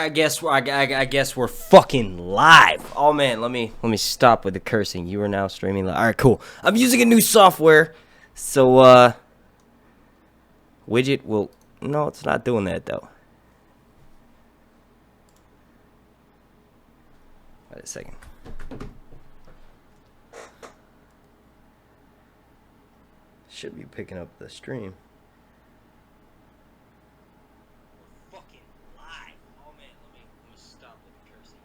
I guess we're fucking live. Oh man, let me stop with the cursing. You are now streaming live. All right, cool. I'm using a new software, so widget will. No, it's not doing that though. Wait a second. Should be picking up the stream. Fucking live. Oh man, let me stop with the cursing.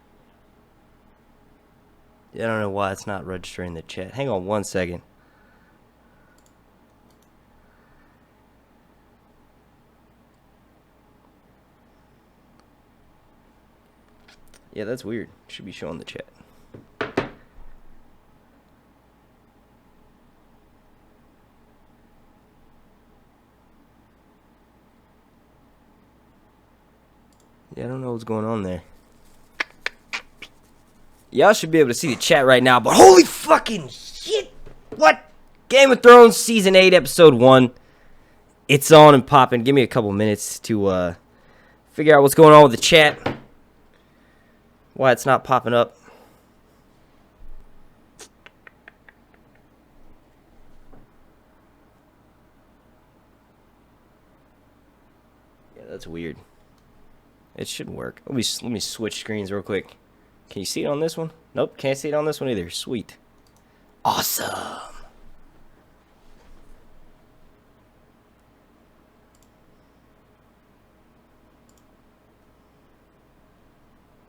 Yeah, I don't know why it's not registering the chat. Hang on one second. Yeah, that's weird. Should be showing the chat. Yeah, I don't know what's going on there. Y'all should be able to see the chat right now, but holy fucking shit! What? Game of Thrones Season 8, Episode 1. It's on and popping. Give me a couple minutes to figure out what's going on with the chat. Why it's not popping up. Yeah, that's weird. It should work. Let me switch screens real quick. Can you see it on this one? Nope, can't see it on this one either. Sweet. Awesome.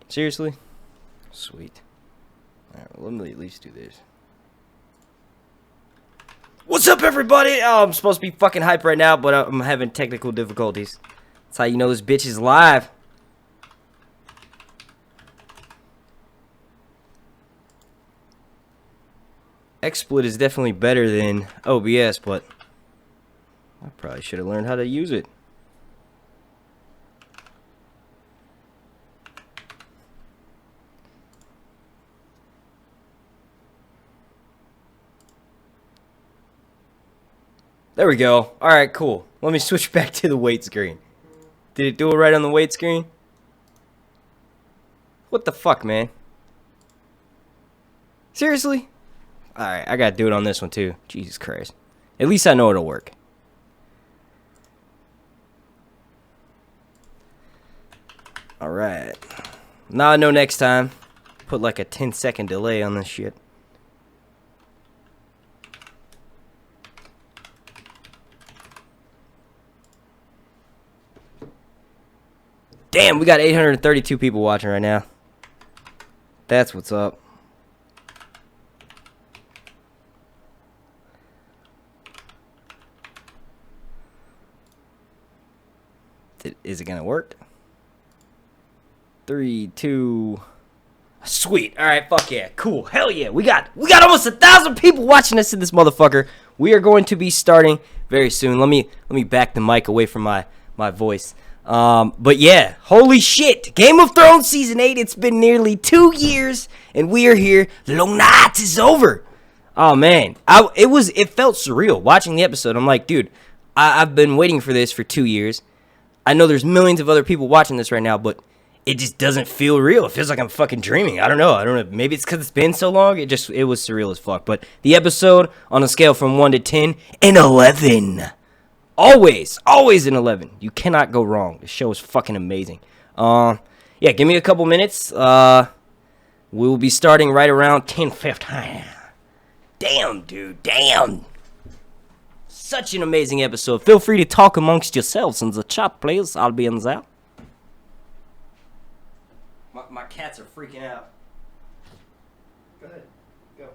Seriously? Sweet. Alright, well, let me at least do this. What's up, everybody? Oh, I'm supposed to be fucking hype right now, but I'm having technical difficulties. That's how you know this bitch is live. XSplit is definitely better than OBS, but I probably should have learned how to use it. There we go. Alright, cool. Let me switch back to the wait screen. Did it do it right on the wait screen? What the fuck, man? Seriously? Alright, I gotta do it on this one too. Jesus Christ. At least I know it'll work. Alright. Now I know next time. Put like a 10-second delay on this shit. Damn, we got 832 people watching right now. That's what's up. Is it gonna work? 3, 2. Sweet. All right. Fuck yeah. Cool. Hell yeah. We got almost 1,000 people watching us in this motherfucker. We are going to be starting very soon. Let me back the mic away from my voice. But yeah, holy shit. Game of Thrones Season 8. It's been nearly 2 years, and we are here. The long night is over. Oh man, it felt surreal watching the episode. I'm like, dude, I've been waiting for this for 2 years. I know there's millions of other people watching this right now, but it just doesn't feel real. It feels like I'm fucking dreaming. I don't know. Maybe it's because it's been so long. It was surreal as fuck. But the episode, on a scale from 1 to 10, an 11. Always an 11. You cannot go wrong. The show is fucking amazing. Yeah, give me a couple minutes. We will be starting right around 10:15. Damn, dude. Damn. Such an amazing episode. Feel free to talk amongst yourselves in the chat, please. I'll be in there. My cats are freaking out. Go ahead. Go.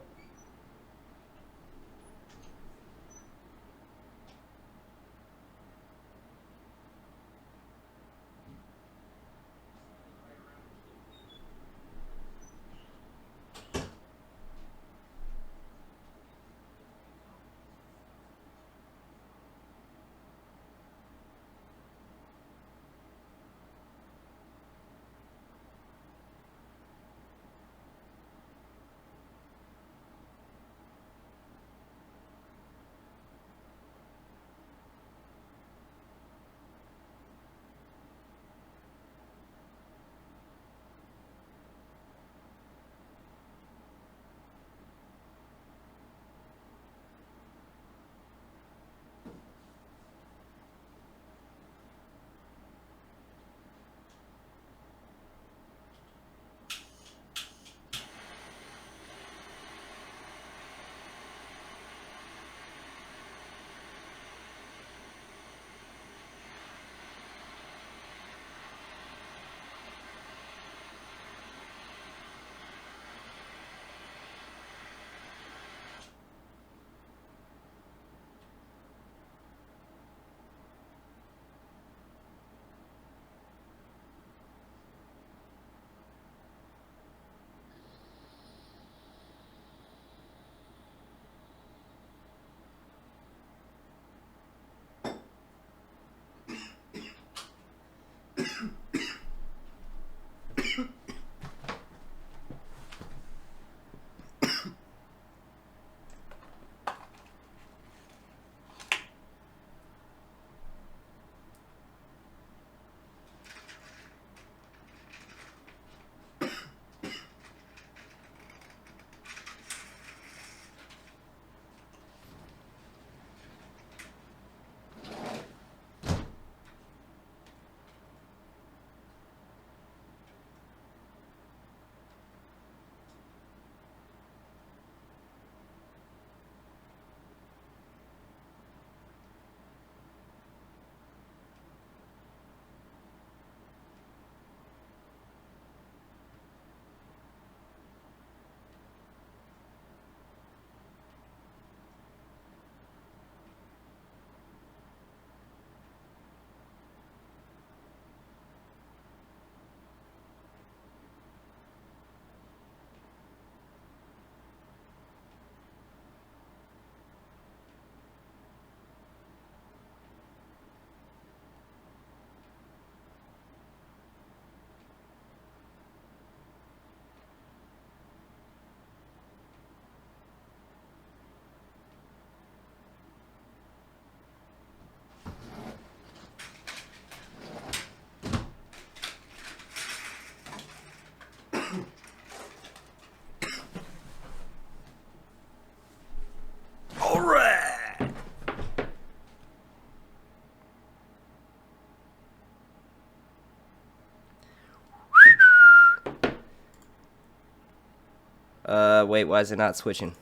Wait, why is it not switching?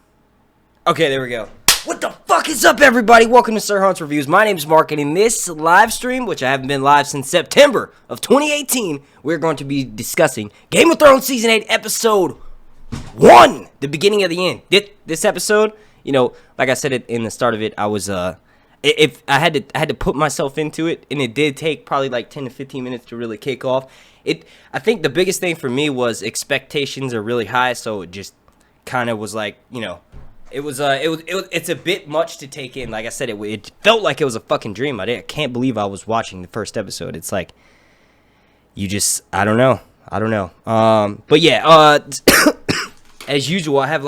Okay, there we go. What the fuck is up, everybody? Welcome to Sir Hunt's Reviews. My name is Mark, and in this live stream, which I haven't been live since September of 2018, we're going to be discussing Game of Thrones Season 8, Episode 1, the beginning of the end. This episode, you know, like I said in the start of it, I was, if I had to put myself into it, and it did take probably like 10 to 15 minutes to really kick off. I think the biggest thing for me was expectations are really high, so it just kind of was like, you know, it's a bit much to take in. Like I said, it felt like it was a fucking dream. I can't believe I was watching the first episode. It's like, I don't know. But yeah, as usual, I have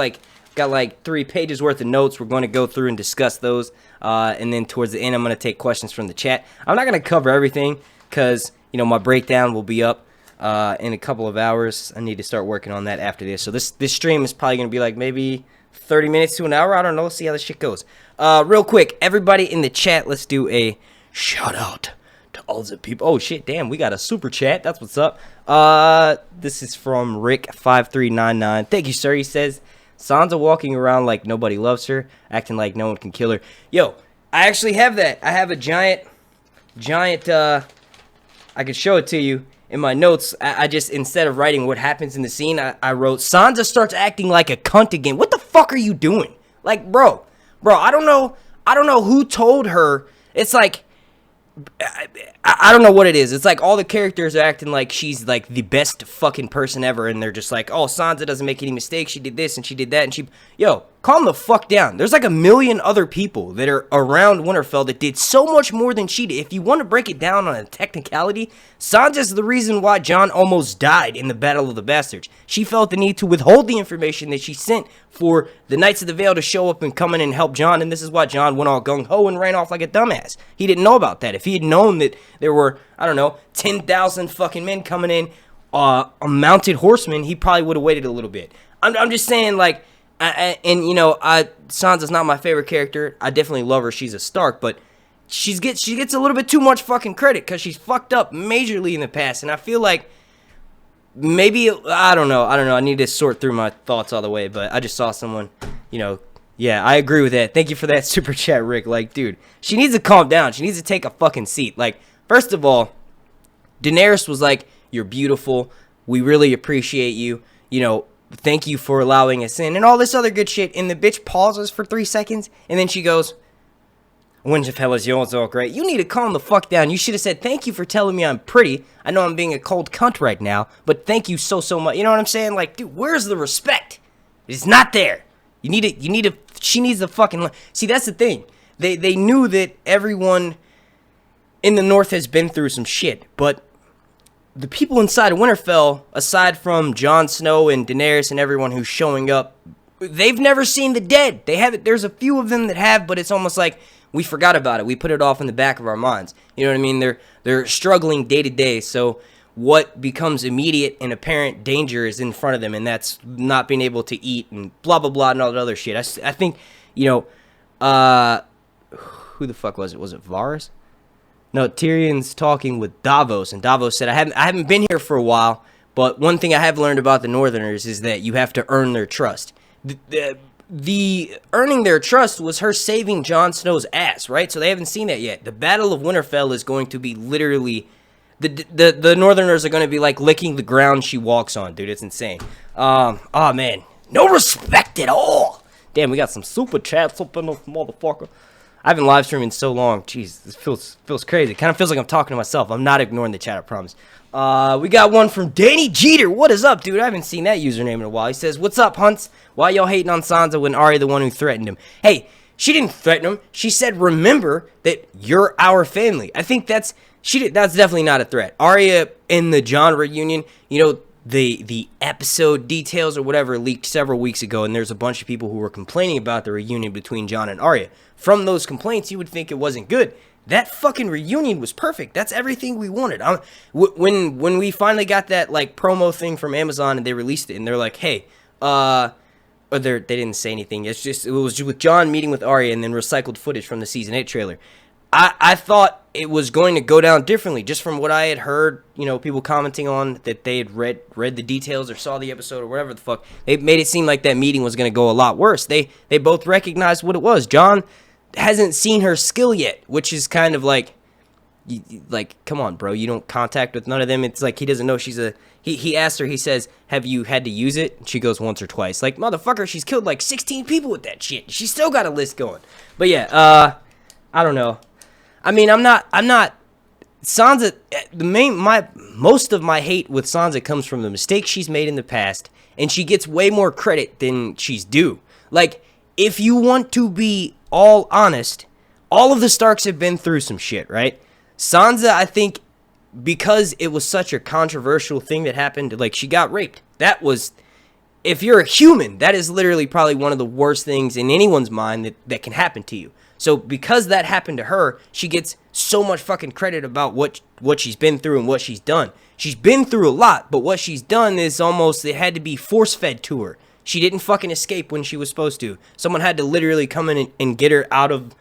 got 3 pages worth of notes. We're going to go through and discuss those. And then towards the end, I'm going to take questions from the chat. I'm not going to cover everything because, you know, my breakdown will be up in a couple of hours. I need to start working on that after this. So this stream is probably going to be like maybe 30 minutes to an hour. I don't know. Let's see how this shit goes. Real quick, everybody in the chat, let's do a shout out to all the people. Oh shit, damn, we got a super chat. That's what's up. This is from Rick5399. Thank you, sir. He says, Sansa walking around like nobody loves her, acting like no one can kill her. Yo, I actually have that. I have a giant, I could show it to you. In my notes, I just, instead of writing what happens in the scene, I wrote, Sansa starts acting like a cunt again. What the fuck are you doing? Like, bro, I don't know who told her. It's like, I don't know what it is. It's like all the characters are acting like she's like the best fucking person ever, and they're just like, oh, Sansa doesn't make any mistakes. She did this and she did that, and yo, calm the fuck down. There's like a million other people that are around Winterfell that did so much more than she did. If you want to break it down on a technicality, Sansa's the reason why Jon almost died in the Battle of the Bastards. She felt the need to withhold the information that she sent for the Knights of the Vale to show up and come in and help Jon, and this is why Jon went all gung-ho and ran off like a dumbass. He didn't know about that. If he had known that there were, I don't know, 10,000 fucking men coming in, a mounted horseman, he probably would have waited a little bit. I'm just saying, like, and you know, Sansa's not my favorite character. I definitely love her. She's a Stark, but she gets a little bit too much fucking credit because she's fucked up majorly in the past, and I feel like maybe I don't know. I need to sort through my thoughts all the way, but I just saw someone, you know. Yeah, I agree with that. Thank you for that super chat, Rick. Like, dude, she needs to calm down. She needs to take a fucking seat. Like, first of all, Daenerys was like, you're beautiful. We really appreciate you. You know, thank you for allowing us in and all this other good shit. And the bitch pauses for 3 seconds, and then she goes, Winterfell is yours, all great. You need to calm the fuck down. You should have said, thank you for telling me I'm pretty. I know I'm being a cold cunt right now, but thank you so much. You know what I'm saying? Like, dude, where's the respect? It's not there. You need to, she needs to fucking, see, that's the thing. They knew that everyone in the North has been through some shit, but the people inside of Winterfell, aside from Jon Snow and Daenerys and everyone who's showing up, they've never seen the dead. They haven't, there's a few of them that have, but it's almost like we forgot about it. We put it off in the back of our minds. You know what I mean? They're struggling day to day, so what becomes immediate and apparent danger is in front of them, and that's not being able to eat and blah, blah, blah, and all that other shit. I think, you know, who the fuck was it? Was it Varys? No, Tyrion's talking with Davos, and Davos said, I haven't been here for a while, but one thing I have learned about the Northerners is that you have to earn their trust. The earning their trust was her saving Jon Snow's ass, right? So they haven't seen that yet. The Battle of Winterfell is going to be literally... The Northerners are going to be like licking the ground she walks on, dude. It's insane. Oh, man. No respect at all. Damn, we got some super chats up in this motherfucker. I haven't live streamed in so long. Jeez, this feels crazy. It kind of feels like I'm talking to myself. I'm not ignoring the chat, I promise. We got one from Danny Jeter. What is up, dude? I haven't seen that username in a while. He says, what's up, Hunts? Why y'all hating on Sansa when Arya the one who threatened him? Hey, she didn't threaten him. She said, remember that you're our family. I think that's definitely not a threat. Arya in the Jon reunion, you know, the episode details or whatever leaked several weeks ago, and there's a bunch of people who were complaining about the reunion between Jon and Arya. From those complaints, you would think it wasn't good. That fucking reunion was perfect. That's everything we wanted. When we finally got that like promo thing from Amazon and they released it, and they're like, hey, they didn't say anything. It was just with Jon meeting with Arya and then recycled footage from the season 8 trailer. I thought it was going to go down differently, just from what I had heard, people commenting on that they had read the details or saw the episode or whatever the fuck. They made it seem like that meeting was going to go a lot worse. They both recognized what it was. Jon hasn't seen her skill yet, which is kind of like come on, bro, you don't contact with none of them. It's like he doesn't know she's he asked her, he says, have you had to use it? And she goes, once or twice. Like, motherfucker, she's killed like 16 people with that shit. She's still got a list going. But yeah, I don't know. I mean, I'm not Sansa. Most of my hate with Sansa comes from the mistakes she's made in the past, and she gets way more credit than she's due. Like, if you want to be all honest, all of the Starks have been through some shit, right? Sansa, I think, because it was such a controversial thing that happened, like, she got raped. That was, if you're a human, that is literally probably one of the worst things in anyone's mind that can happen to you. So because that happened to her, she gets so much fucking credit about what she's been through and what she's done. She's been through a lot, but what she's done is almost, it had to be force-fed to her. She didn't fucking escape when she was supposed to. Someone had to literally come in and get her out of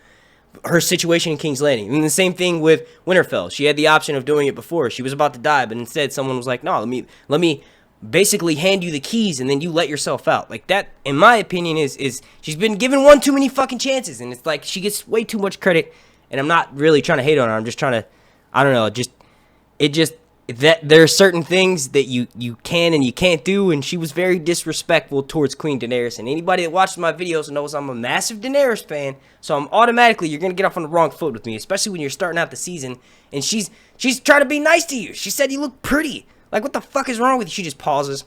her situation in King's Landing. And the same thing with Winterfell. She had the option of doing it before. She was about to die, but instead someone was like, no, let me basically hand you the keys and then you let yourself out. Like, that, in my opinion, is she's been given one too many fucking chances, and it's like she gets way too much credit. And I'm not really trying to hate on her. I'm just trying to, I don't know, that there are certain things that you can and you can't do, and she was very disrespectful towards Queen Daenerys. And anybody that watches my videos knows I'm a massive Daenerys fan, so I'm automatically, you're gonna get off on the wrong foot with me, especially when you're starting out the season and she's trying to be nice to you. She said you look pretty. Like, what the fuck is wrong with you? She just pauses.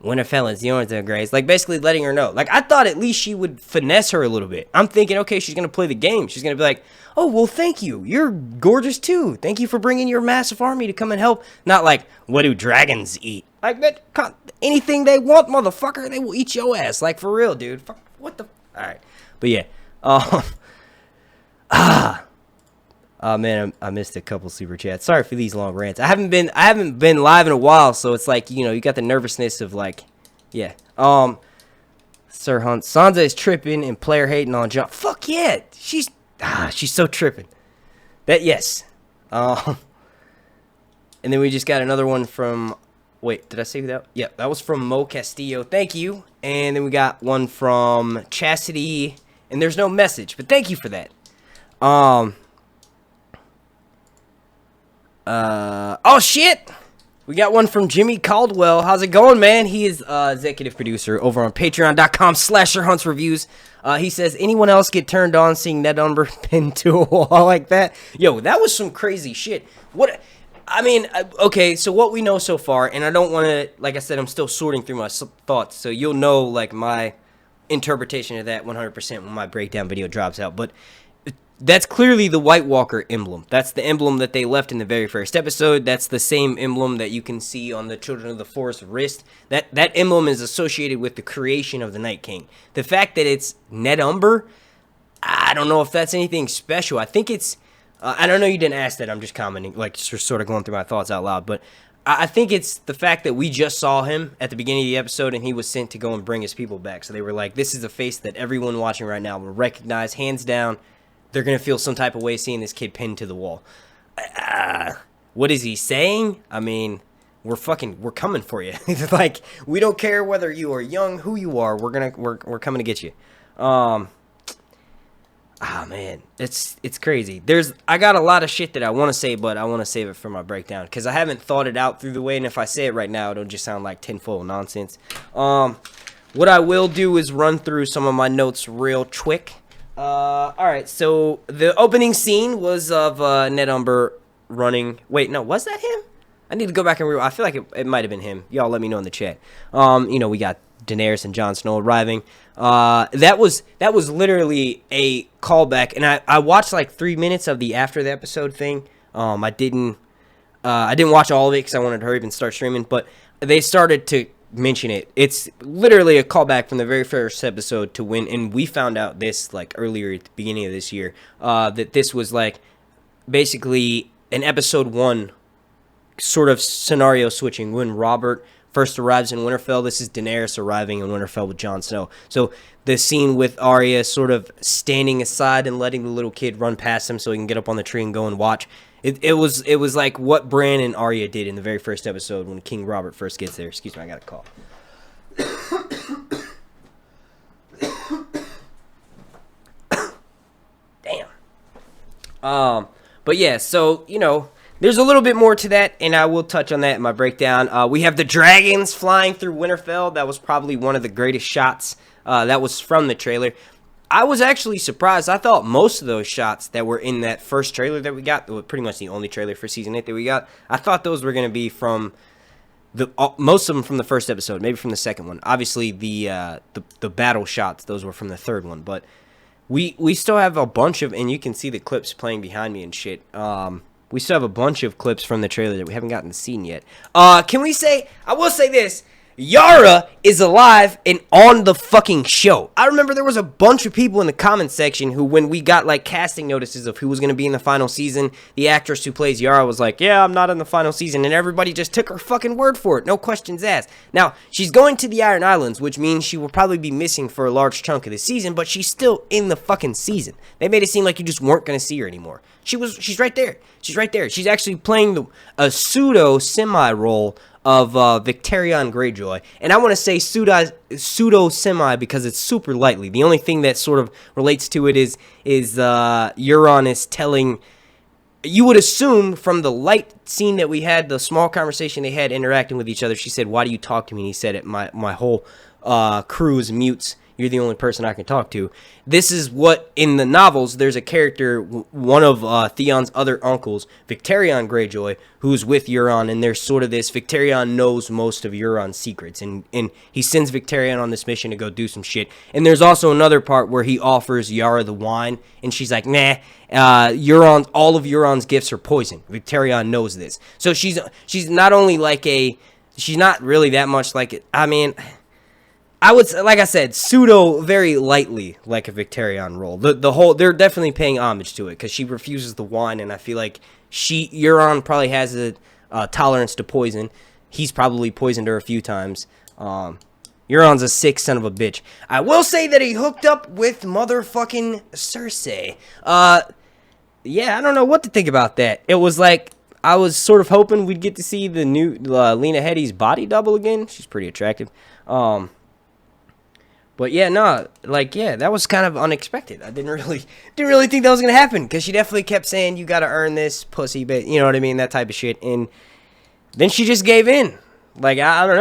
Winterfell is yours, Grace. Like, basically letting her know. Like, I thought at least she would finesse her a little bit. I'm thinking, okay, she's gonna play the game. She's gonna be like, oh, well, thank you. You're gorgeous too. Thank you for bringing your massive army to come and help. Not like, what do dragons eat? Like, anything they want, motherfucker, they will eat your ass. Like, for real, dude. Fuck, what the? All right, but yeah. Oh man, I missed a couple super chats. Sorry for these long rants. I haven't been live in a while, so it's like, you got the nervousness of like, yeah. Sir Hunt, Sansa is tripping and player hating on Jon. Fuck yeah, she's so tripping. That, yes. And then we just got another one from, wait, did I say that? Yeah, that was from Mo Castillo. Thank you. And then we got one from Chastity, and there's no message, but thank you for that. Oh shit! We got one from Jimmy Caldwell. How's it going, man? He is executive producer over on patreon.com/SirHuntsReviews. He says, anyone else get turned on seeing Ned Umber pinned to a wall like that? Yo, that was some crazy shit. What? I mean, okay, so what we know so far, and I don't want to, like I said, I'm still sorting through my thoughts, so you'll know, like, my interpretation of that 100% when my breakdown video drops out, but that's clearly the White Walker emblem. That's the emblem that they left in the very first episode. That's the same emblem that you can see on the Children of the Forest wrist. That emblem is associated with the creation of the Night King. The fact that it's Ned Umber, I don't know if that's anything special. I think it's, I don't know, you didn't ask that. I'm just commenting, like, just sort of going through my thoughts out loud. But I think it's the fact that we just saw him at the beginning of the episode and he was sent to go and bring his people back. So they were like, this is a face that everyone watching right now will recognize, hands down. They're going to feel some type of way seeing this kid pinned to the wall. What is he saying? I mean, we're coming for you. Like, we don't care whether you are young, who you are. We're coming to get you. Man, it's crazy. I got a lot of shit that I want to say, but I want to save it for my breakdown because I haven't thought it out through the way, and if I say it right now, it'll just sound like tinfoil nonsense. What I will do is run through some of my notes real quick. Alright, so the opening scene was of Ned Umber running. Wait, no, was that him? I need to go back and I feel like it might have been him. Y'all let me know in the chat. We got Daenerys and Jon Snow arriving. That was literally a callback, and I watched like 3 minutes of the after the episode thing. I didn't watch all of it because I wanted to hurry up and start streaming, but they started to mention it. It's literally a callback from the very first episode to when, and we found out this like earlier at the beginning of this year, that this was like basically an episode 1 sort of scenario switching when Robert first arrives in Winterfell. This is Daenerys arriving in Winterfell with Jon Snow. So the scene with Arya sort of standing aside and letting the little kid run past him so he can get up on the tree and go and watch. It was like what Bran and Arya did in the very first episode when King Robert first gets there. Excuse me, I got a call. Damn. But yeah, so, you know, there's a little bit more to that, and I will touch on that in my breakdown. We have the dragons flying through Winterfell. That was probably one of the greatest shots. That was from the trailer. I was actually surprised. I thought most of those shots that were in that first trailer that we got, pretty much the only trailer for Season 8 that we got, I thought those were going to be from most of them from the first episode, maybe from the second one. Obviously, the battle shots, those were from the third one, but we still have a bunch of, and you can see the clips playing behind me and shit. We still have a bunch of clips from the trailer that we haven't gotten to see yet. Can we say, I will say this, Yara is alive and on the fucking show. I remember there was a bunch of people in the comment section who, when we got like casting notices of who was going to be in the final season, the actress who plays Yara was like, yeah, I'm not in the final season, and everybody just took her fucking word for it. No questions asked. Now, she's going to the Iron Islands, which means she will probably be missing for a large chunk of the season, but she's still in the fucking season. They made it seem like you just weren't going to see her anymore. She's right there. She's right there. She's actually playing a pseudo semi role of Victarion Greyjoy, and I want to say pseudo semi because it's super lightly. The only thing that sort of relates to it is Euron is telling. You would assume from the light scene that we had, the small conversation they had interacting with each other. She said, "Why do you talk to me?" And he said, "My whole crew is mutes. You're the only person I can talk to." This is what, in the novels, there's a character, one of Theon's other uncles, Victarion Greyjoy, who's with Euron, and there's sort of this, Victarion knows most of Euron's secrets, and he sends Victarion on this mission to go do some shit. And there's also another part where he offers Yara the wine, and she's like, nah, all of Euron's gifts are poison. Victarion knows this. So she's not only like she's not really that much like it. I mean, I would, like I said, pseudo very lightly like a Victarion role. The whole, they're definitely paying homage to it because she refuses the wine, and I feel like Euron probably has a tolerance to poison. He's probably poisoned her a few times. Euron's a sick son of a bitch. I will say that he hooked up with motherfucking Cersei. Yeah, I don't know what to think about that. It was like, I was sort of hoping we'd get to see the new Lena Headey's body double again. She's pretty attractive. But yeah, no, like, yeah, that was kind of unexpected. I didn't really think that was gonna happen because she definitely kept saying, "You gotta earn this, pussy," but you know what I mean, that type of shit. And then she just gave in. Like, I don't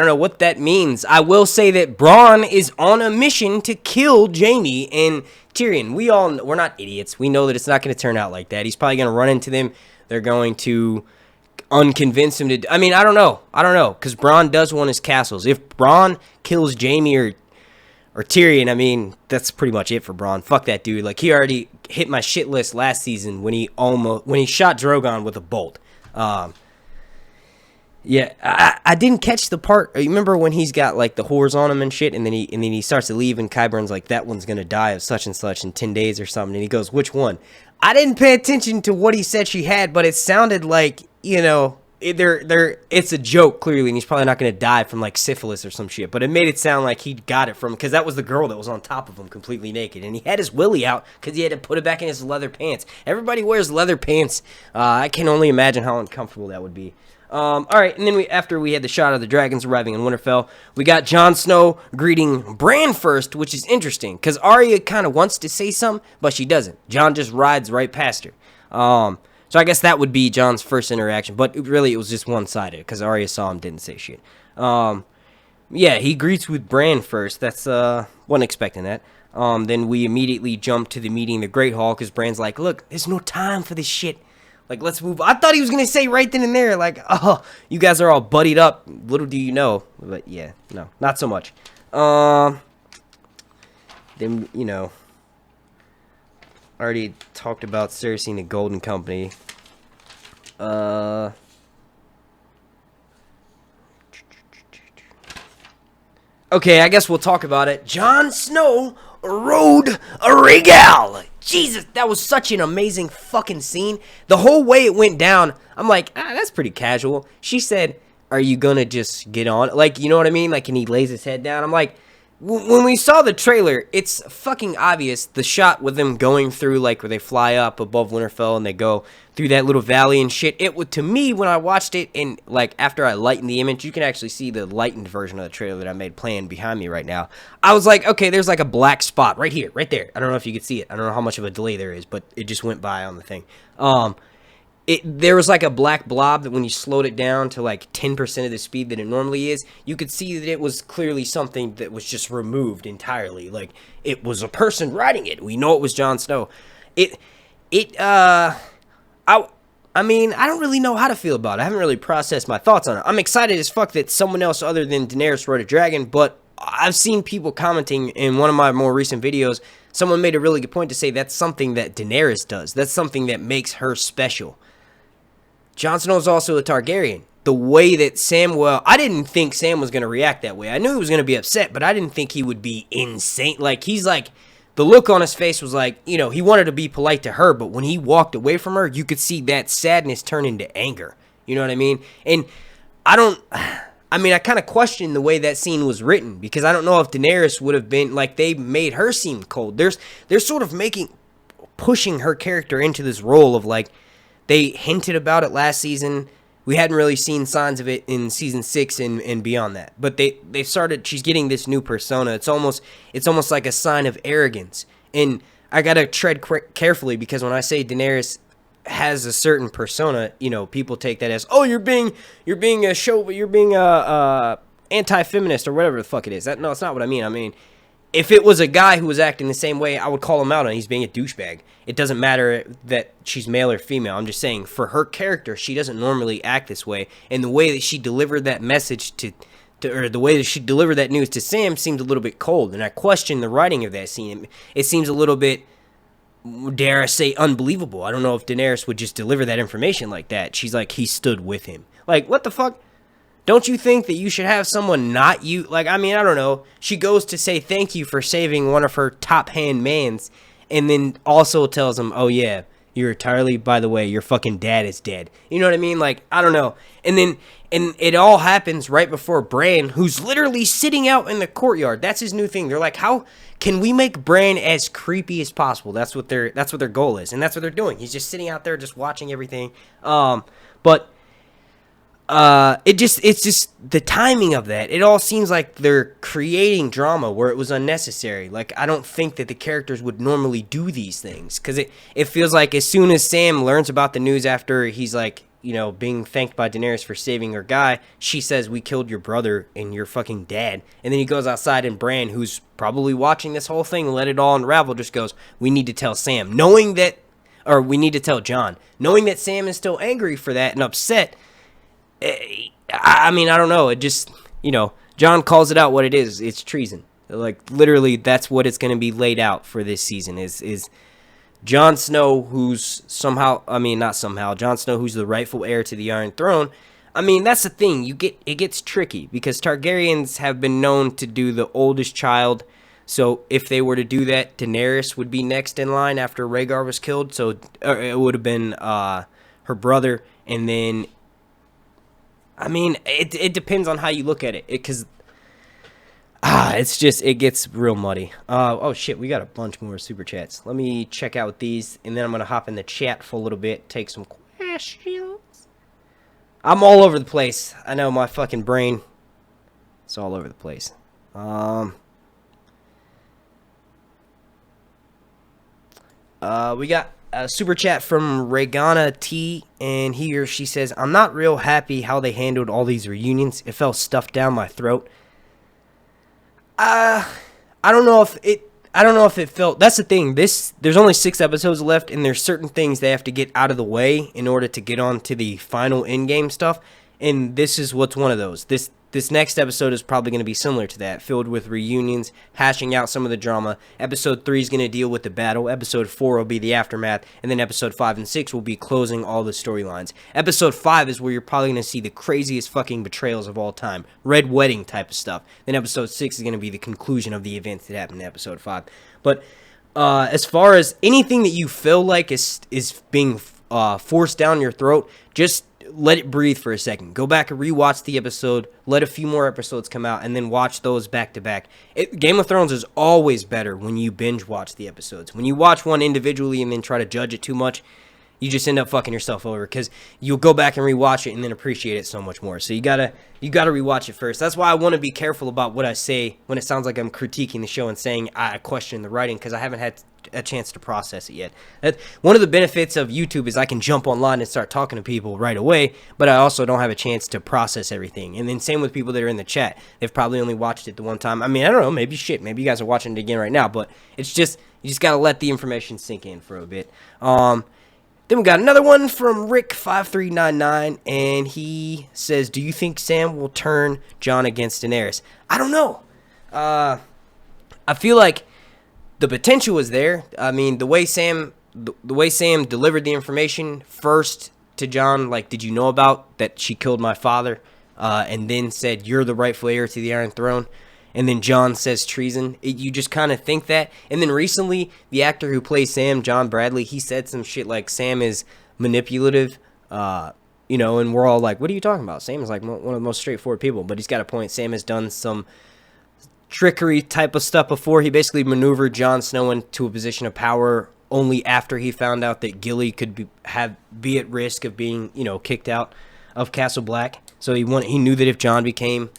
know what that means. I will say that Bronn is on a mission to kill Jaime and Tyrion. We're not idiots. We know that it's not gonna turn out like that. He's probably gonna run into them. They're going to unconvince him to. I mean, I don't know, because Bronn does want his castles. If Bronn kills Jaime or Tyrion, I mean, that's pretty much it for Bronn. Fuck that dude. Like, he already hit my shit list last season when he shot Drogon with a bolt. Yeah, I didn't catch the part. You remember when he's got like the whores on him and shit, and then he starts to leave, and Qyburn's like, that one's gonna die of such and such in 10 days or something, and he goes, which one? I didn't pay attention to what he said she had, but it sounded like, you know, it's a joke clearly, and he's probably not gonna die from like syphilis or some shit. But it made it sound like he got it from, because that was the girl that was on top of him completely naked, and he had his willy out because he had to put it back in his leather pants. Everybody wears leather pants. I can only imagine how uncomfortable that would be. All right, and then after we had the shot of the dragons arriving in Winterfell, we got Jon Snow greeting Bran first, which is interesting because Arya kind of wants to say something, but she doesn't. Jon just rides right past her. So I guess that would be Jon's first interaction, but really it was just one-sided because Arya saw him, didn't say shit. Yeah, he greets with Bran first. That's wasn't expecting that. Then we immediately jump to the meeting in the Great Hall because Bran's like, look, there's no time for this shit. Like, let's move. I thought he was going to say right then and there, like, oh, you guys are all buddied up. Little do you know. But, yeah, no, not so much. Then, you know, already talked about Cersei and the Golden Company. Okay, I guess we'll talk about it. Jon Snow rode a regal. Jesus, that was such an amazing fucking scene. The whole way it went down, I'm like, that's pretty casual. She said, are you gonna just get on? Like, you know what I mean? Like, and he lays his head down. I'm like, when we saw the trailer, it's fucking obvious. The shot with them going through, like, where they fly up above Winterfell and they go through that little valley and shit. It would, to me, when I watched it, and, like, after I lightened the image, you can actually see the lightened version of the trailer that I made playing behind me right now. I was like, okay, there's, like, a black spot right here, right there. I don't know if you could see it. I don't know how much of a delay there is, but it just went by on the thing. There was like a black blob that when you slowed it down to like 10% of the speed that it normally is, you could see that it was clearly something that was just removed entirely. Like, it was a person riding it. We know it was Jon Snow. I mean, I don't really know how to feel about it. I haven't really processed my thoughts on it. I'm excited as fuck that someone else other than Daenerys rode a dragon, but I've seen people commenting in one of my more recent videos. Someone made a really good point to say that's something that Daenerys does. That's something that makes her special. Jon Snow is also a Targaryen. The way that I didn't think Sam was going to react that way. I knew he was going to be upset, but I didn't think he would be insane. Like, he's like, the look on his face was like, you know, he wanted to be polite to her, but when he walked away from her, you could see that sadness turn into anger. You know what I mean? And I kind of question the way that scene was written, because I don't know if Daenerys would have been, like, they made her seem cold. They're sort of pushing her character into this role of, like, they hinted about it last season. We hadn't really seen signs of it in season 6 and beyond that. But they started, she's getting this new persona. It's almost like a sign of arrogance. And I got to tread carefully, because when I say Daenerys has a certain persona, you know, people take that as, oh, you're being anti-feminist or whatever the fuck it is. No, it's not what I mean. I mean, if it was a guy who was acting the same way, I would call him out on he's being a douchebag. It doesn't matter that she's male or female. I'm just saying, for her character, she doesn't normally act this way. And the way that she delivered that message or the way that she delivered that news to Sam seemed a little bit cold. And I question the writing of that scene. It seems a little bit, dare I say, unbelievable. I don't know if Daenerys would just deliver that information like that. She's like, he stood with him. Like, what the fuck? Don't you think that you should have someone not you? Like, I mean, I don't know. She goes to say thank you for saving one of her top hand mans, and then also tells him, oh yeah, you're entirely, by the way, your fucking dad is dead. You know what I mean? Like, I don't know. And it all happens right before Bran, who's literally sitting out in the courtyard. That's his new thing. They're like, how can we make Bran as creepy as possible? That's what their goal is, and that's what they're doing. He's just sitting out there just watching everything. It's just the timing of that. It all seems like they're creating drama where it was unnecessary. Like, I don't think that the characters would normally do these things, because it feels like as soon as Sam learns about the news after he's like, you know, being thanked by Daenerys for saving her guy, she says, we killed your brother and your fucking dad. And then he goes outside, and Bran, who's probably watching this whole thing, let it all unravel, just goes, we need to tell Sam, we need to tell Jon, knowing that Sam is still angry for that and upset. I mean, I don't know. It just, you know, Jon calls it out what it is. It's treason. Like, literally, that's what it's going to be laid out for this season is Jon Snow, who's Jon Snow, who's the rightful heir to the Iron Throne. I mean, that's the thing. It gets tricky, because Targaryens have been known to do the oldest child. So if they were to do that, Daenerys would be next in line after Rhaegar was killed. So it would have been her brother, and then, I mean, it depends on how you look at it. Because it gets real muddy. Oh shit, we got a bunch more super chats. Let me check out these, and then I'm gonna hop in the chat for a little bit, take some questions. I'm all over the place. I know, my fucking brain, it's all over the place. We got a super chat from Regana T, and he or she says, I'm not real happy how they handled all these reunions. It felt stuffed down my throat. I don't know if it felt, that's the thing, there's only 6 episodes left, and there's certain things they have to get out of the way in order to get on to the final in-game stuff, and this is what's one of those. This next episode is probably going to be similar to that, filled with reunions, hashing out some of the drama. Episode 3 is going to deal with the battle. Episode 4 will be the aftermath. And then episode 5 and 6 will be closing all the storylines. Episode 5 is where you're probably going to see the craziest fucking betrayals of all time. Red Wedding type of stuff. Then episode 6 is going to be the conclusion of the events that happened in episode 5. But as far as anything that you feel like is being forced down your throat, just let it breathe for a second. Go back and rewatch the episode. Let a few more episodes come out, and then watch those back to back. Game of Thrones is always better when you binge watch the episodes. When you watch one individually and then try to judge it too much, you just end up fucking yourself over, because you'll go back and rewatch it and then appreciate it so much more. So you gotta rewatch it first. That's why I want to be careful about what I say when it sounds like I'm critiquing the show and saying I question the writing, because I haven't had a chance to process it yet. One of the benefits of YouTube is I can jump online and start talking to people right away, but I also don't have a chance to process everything. And then same with people that are in the chat. They've probably only watched it the one time. I mean, I don't know, maybe you guys are watching it again right now, but it's just, you just gotta let the information sink in for a bit. Then we got another one from Rick5399, and he says, do you think Sam will turn Jon against Daenerys? I don't know. I feel like the potential is there. I mean, the way Sam delivered the information first to Jon, like, did you know about that she killed my father? And then said, you're the rightful heir to the Iron Throne. And then Jon says treason. You just kind of think that. And then recently, the actor who plays Sam, John Bradley, he said some shit like Sam is manipulative, and we're all like, what are you talking about? Sam is like one of the most straightforward people, but he's got a point. Sam has done some trickery type of stuff before. He basically maneuvered Jon Snow into a position of power only after he found out that Gilly could be at risk of being, kicked out of Castle Black. So he knew that if Jon became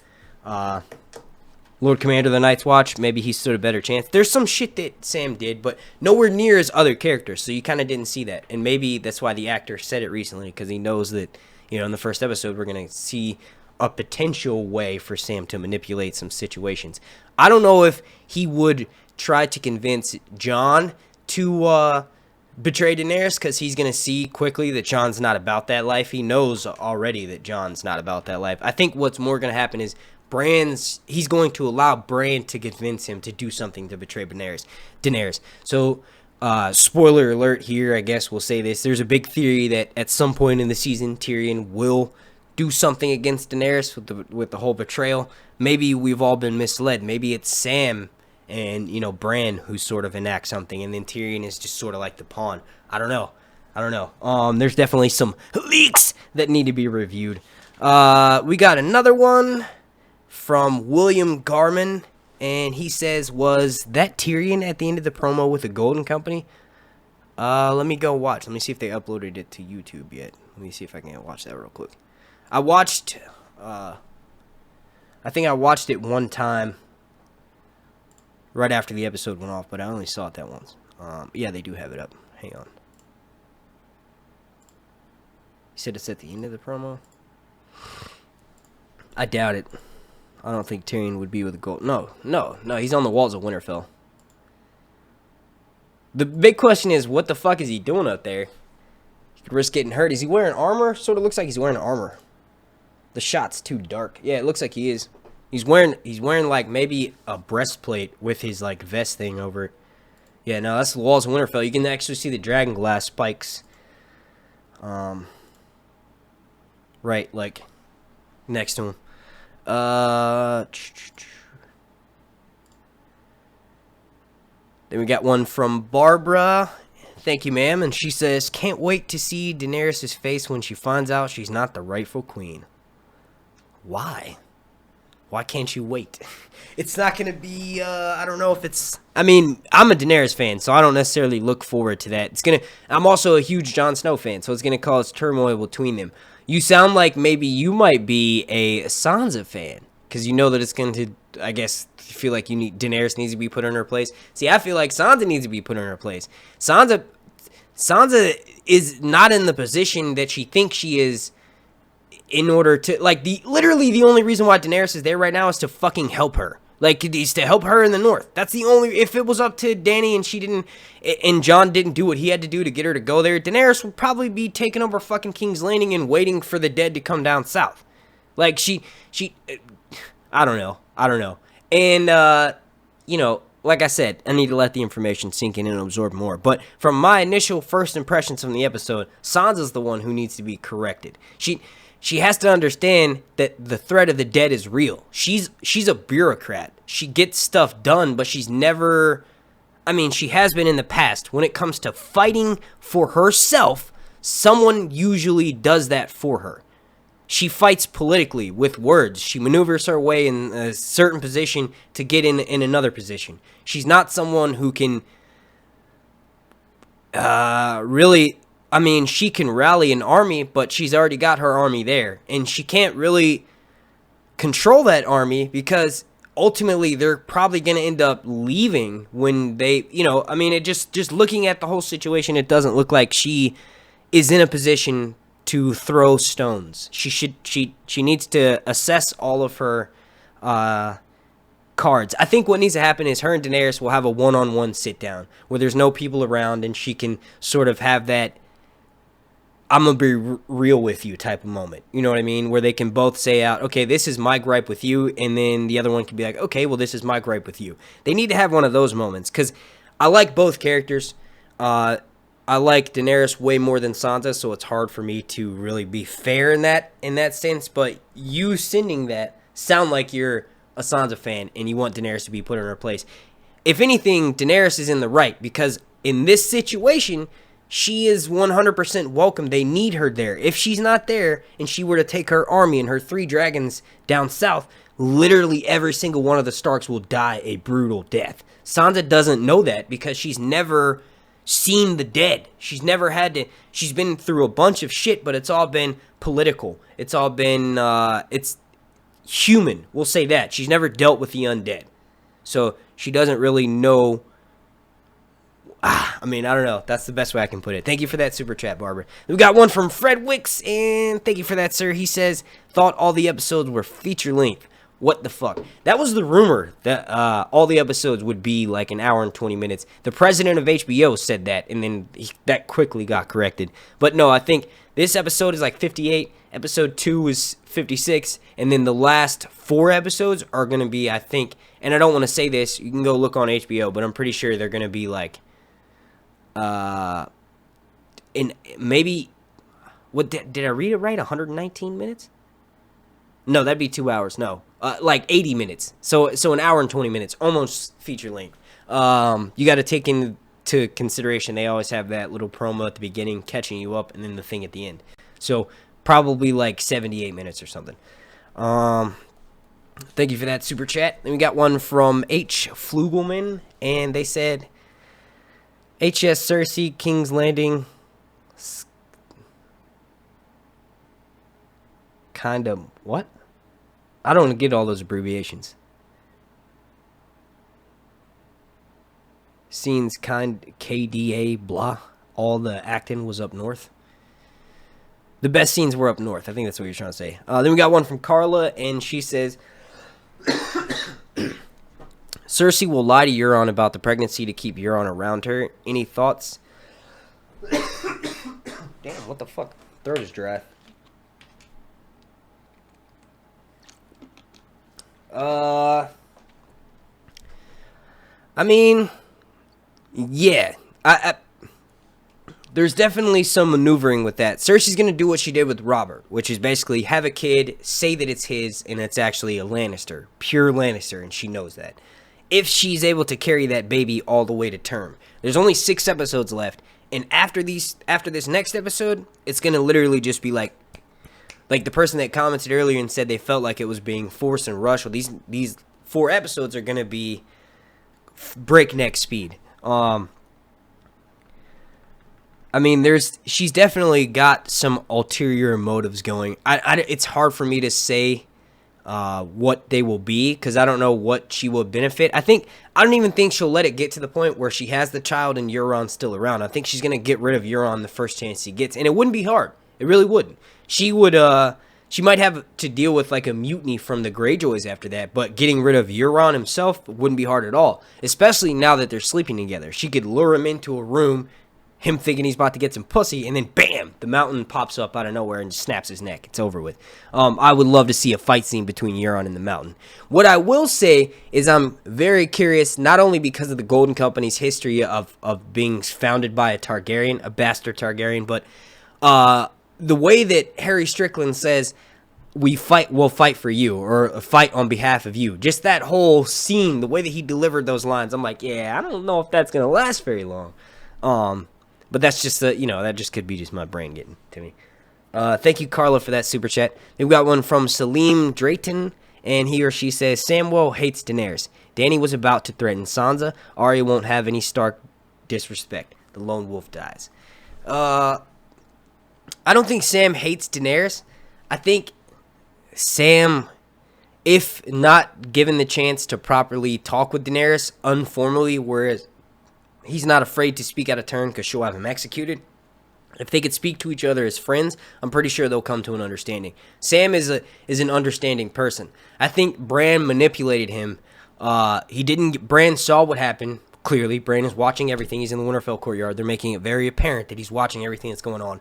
Lord Commander of the Night's Watch, maybe he stood a better chance. There's some shit that Sam did, but nowhere near as other characters, so you kind of didn't see that. And maybe that's why the actor said it recently, because he knows that, in the first episode, we're going to see a potential way for Sam to manipulate some situations. I don't know if he would try to convince Jon to betray Daenerys, because he's going to see quickly that Jon's not about that life. He knows already that Jon's not about that life. I think what's more going to happen is he's going to allow Bran to convince him to do something to betray Daenerys. So, spoiler alert here, I guess we'll say this. There's a big theory that at some point in the season, Tyrion will do something against Daenerys with the whole betrayal. Maybe we've all been misled. Maybe it's Sam and, Bran who sort of enact something, and then Tyrion is just sort of like the pawn. I don't know. There's definitely some leaks that need to be reviewed. We got another one from William Garman, and he says, was that Tyrion at the end of the promo with the Golden Company? Let me go watch. Let me see if they uploaded it to YouTube yet. Let me see if I can watch that real quick. I think I watched it one time right after the episode went off, but I only saw it that once. Yeah, they do have it up. Hang on. You said it's at the end of the promo? I doubt it. I don't think Tyrion would be with the gold. No, he's on the walls of Winterfell. The big question is, what the fuck is he doing up there? He could risk getting hurt. Is he wearing armor? Sort of looks like he's wearing armor. The shot's too dark. Yeah, it looks like he is. He's wearing like maybe a breastplate with his like vest thing over it. Yeah, no, that's the walls of Winterfell. You can actually see the dragon glass spikes. Right, like next to him. Then we got one from Barbara. Thank you, ma'am. And she says, can't wait to see Daenerys' face when she finds out she's not the rightful queen. Why? Why can't you wait? It's not going to be, I don't know if it's... I mean, I'm a Daenerys fan, so I don't necessarily look forward to that. I'm also a huge Jon Snow fan, so it's going to cause turmoil between them. You sound like maybe you might be a Sansa fan, because you know that it's going to, I guess, feel like Daenerys needs to be put in her place. See, I feel like Sansa needs to be put in her place. Sansa is not in the position that she thinks she is in order to, like, literally the only reason why Daenerys is there right now is to fucking help her. Like, it's to help her in the north. That's the only... If it was up to Dany and Jon didn't do what he had to do to get her to go there, Daenerys would probably be taking over fucking King's Landing and waiting for the dead to come down south. Like, she... I don't know. And, like I said, I need to let the information sink in and absorb more. But from my initial first impressions from the episode, Sansa's the one who needs to be corrected. She has to understand that the threat of the dead is real. She's a bureaucrat. She gets stuff done, but she's never... I mean, she has been in the past. When it comes to fighting for herself, someone usually does that for her. She fights politically with words. She maneuvers her way in a certain position to get in another position. She's not someone who can really... I mean, she can rally an army, but she's already got her army there. And she can't really control that army because ultimately they're probably going to end up leaving when they... I mean, it just looking at the whole situation, it doesn't look like she is in a position to throw stones. She needs to assess all of her cards. I think what needs to happen is her and Daenerys will have a one-on-one sit-down where there's no people around and she can sort of have that I'm going to be real with you type of moment. You know what I mean? Where they can both say out, okay, this is my gripe with you, and then the other one can be like, okay, well, this is my gripe with you. They need to have one of those moments because I like both characters. I like Daenerys way more than Sansa, so it's hard for me to really be fair in that sense. But you sending that sound like you're a Sansa fan and you want Daenerys to be put in her place. If anything, Daenerys is in the right because in this situation, she is 100% welcome. They need her there. If she's not there and she were to take her army and her 3 dragons down south, literally every single one of the Starks will die a brutal death. Sansa doesn't know that because she's never seen the dead. She's never had to... She's been through a bunch of shit, but it's all been political. It's all been... it's human. We'll say that. She's never dealt with the undead. So she doesn't really know... I mean, I don't know. That's the best way I can put it. Thank you for that super chat, Barbara. We got one from Fred Wicks, and thank you for that, sir. He says, thought all the episodes were feature length. What the fuck? That was the rumor that all the episodes would be like an hour and 20 minutes. The president of HBO said that, and then that quickly got corrected. But no, I think this episode is like 58. Episode 2 is 56. And then the last 4 episodes are going to be, I think, and I don't want to say this. You can go look on HBO, but I'm pretty sure they're going to be like, in maybe, what did I read it right? 119 minutes? No, that'd be 2 hours. No. Like 80 minutes. So an hour and 20 minutes, almost feature length. You got to take into consideration they always have that little promo at the beginning catching you up and then the thing at the end. So probably like 78 minutes or something. Thank you for that super chat. Then we got one from H. Flugelman, and they said, HS Cersei, King's Landing, kind of, what? I don't get all those abbreviations. Scenes kind KDA blah. All the acting was up north. The best scenes were up north. I think that's what you're trying to say. Then we got one from Carla, and she says, Cersei will lie to Euron about the pregnancy to keep Euron around her. Any thoughts? Damn, what the fuck? Throat is dry. I mean, yeah. There's definitely some maneuvering with that. Cersei's going to do what she did with Robert, which is basically have a kid, say that it's his, and it's actually a Lannister. Pure Lannister, and she knows that. If she's able to carry that baby all the way to term. There's only 6 episodes left, and after this next episode, it's going to literally just be like the person that commented earlier and said they felt like it was being forced and rushed. Well, these 4 episodes are going to be breakneck speed. I mean, she's definitely got some ulterior motives going. It's hard for me to say what they will be because I don't know what she will benefit. I don't even think she'll let it get to the point where she has the child and Euron's still around. I think she's going to get rid of Euron the first chance she gets, and it wouldn't be hard. It really wouldn't. She might have to deal with like a mutiny from the Greyjoys after that, but getting rid of Euron himself wouldn't be hard at all, especially now that they're sleeping together. She could lure him into a room, him thinking he's about to get some pussy, and then bam, the mountain pops up out of nowhere and snaps his neck. It's over with. I would love to see a fight scene between Euron and the mountain. What I will say is I'm very curious, not only because of the Golden Company's history of being founded by a Targaryen, a bastard Targaryen, but the way that Harry Strickland says, we'll fight for you, or fight on behalf of you. Just that whole scene, the way that he delivered those lines, I'm like, yeah, I don't know if that's going to last very long. But that's just that just could be just my brain getting to me. Thank you, Carla, for that super chat. Then we got one from Salim Drayton, and he or she says, Samwell hates Daenerys. Dany was about to threaten Sansa. Arya won't have any Stark disrespect. The lone wolf dies. I don't think Sam hates Daenerys. I think Sam, if not given the chance to properly talk with Daenerys informally, whereas he's not afraid to speak out of turn because she'll have him executed, if they could speak to each other as friends, I'm pretty sure they'll come to an understanding. Sam is an understanding person. I think Bran manipulated him. Bran saw what happened. Clearly, Bran is watching everything. He's in the Winterfell courtyard. They're making it very apparent that he's watching everything that's going on.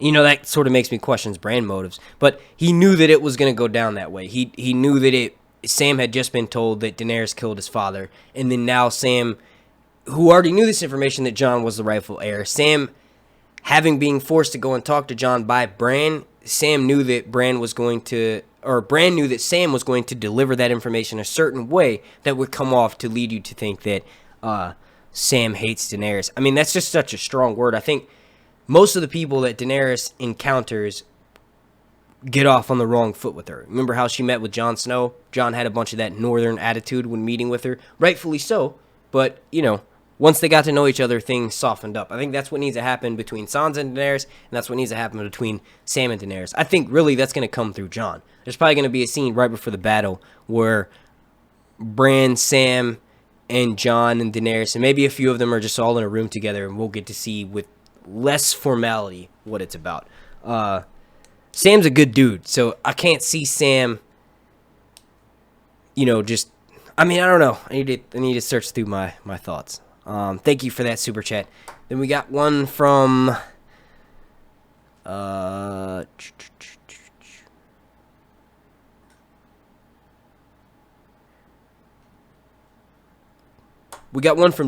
That sort of makes me question Bran's motives. But he knew that it was going to go down that way. He knew that Sam had just been told that Daenerys killed his father. And then now Sam, who already knew this information that Jon was the rightful heir, Sam, having been forced to go and talk to Jon by Bran, Sam knew that Bran knew that Sam was going to deliver that information a certain way that would come off to lead you to think that Sam hates Daenerys. I mean, that's just such a strong word. I think most of the people that Daenerys encounters get off on the wrong foot with her. Remember how she met with Jon Snow? Jon had a bunch of that northern attitude when meeting with her. Rightfully so. But, once they got to know each other, things softened up. I think that's what needs to happen between Sansa and Daenerys, and that's what needs to happen between Sam and Daenerys. I think really that's going to come through Jon. There's probably going to be a scene right before the battle where Bran, Sam, and Jon and Daenerys, and maybe a few of them are just all in a room together, and we'll get to see with less formality what it's about. Sam's a good dude, so I can't see Sam, I don't know. I need to search through my thoughts. Thank you for that super chat. Then we got one from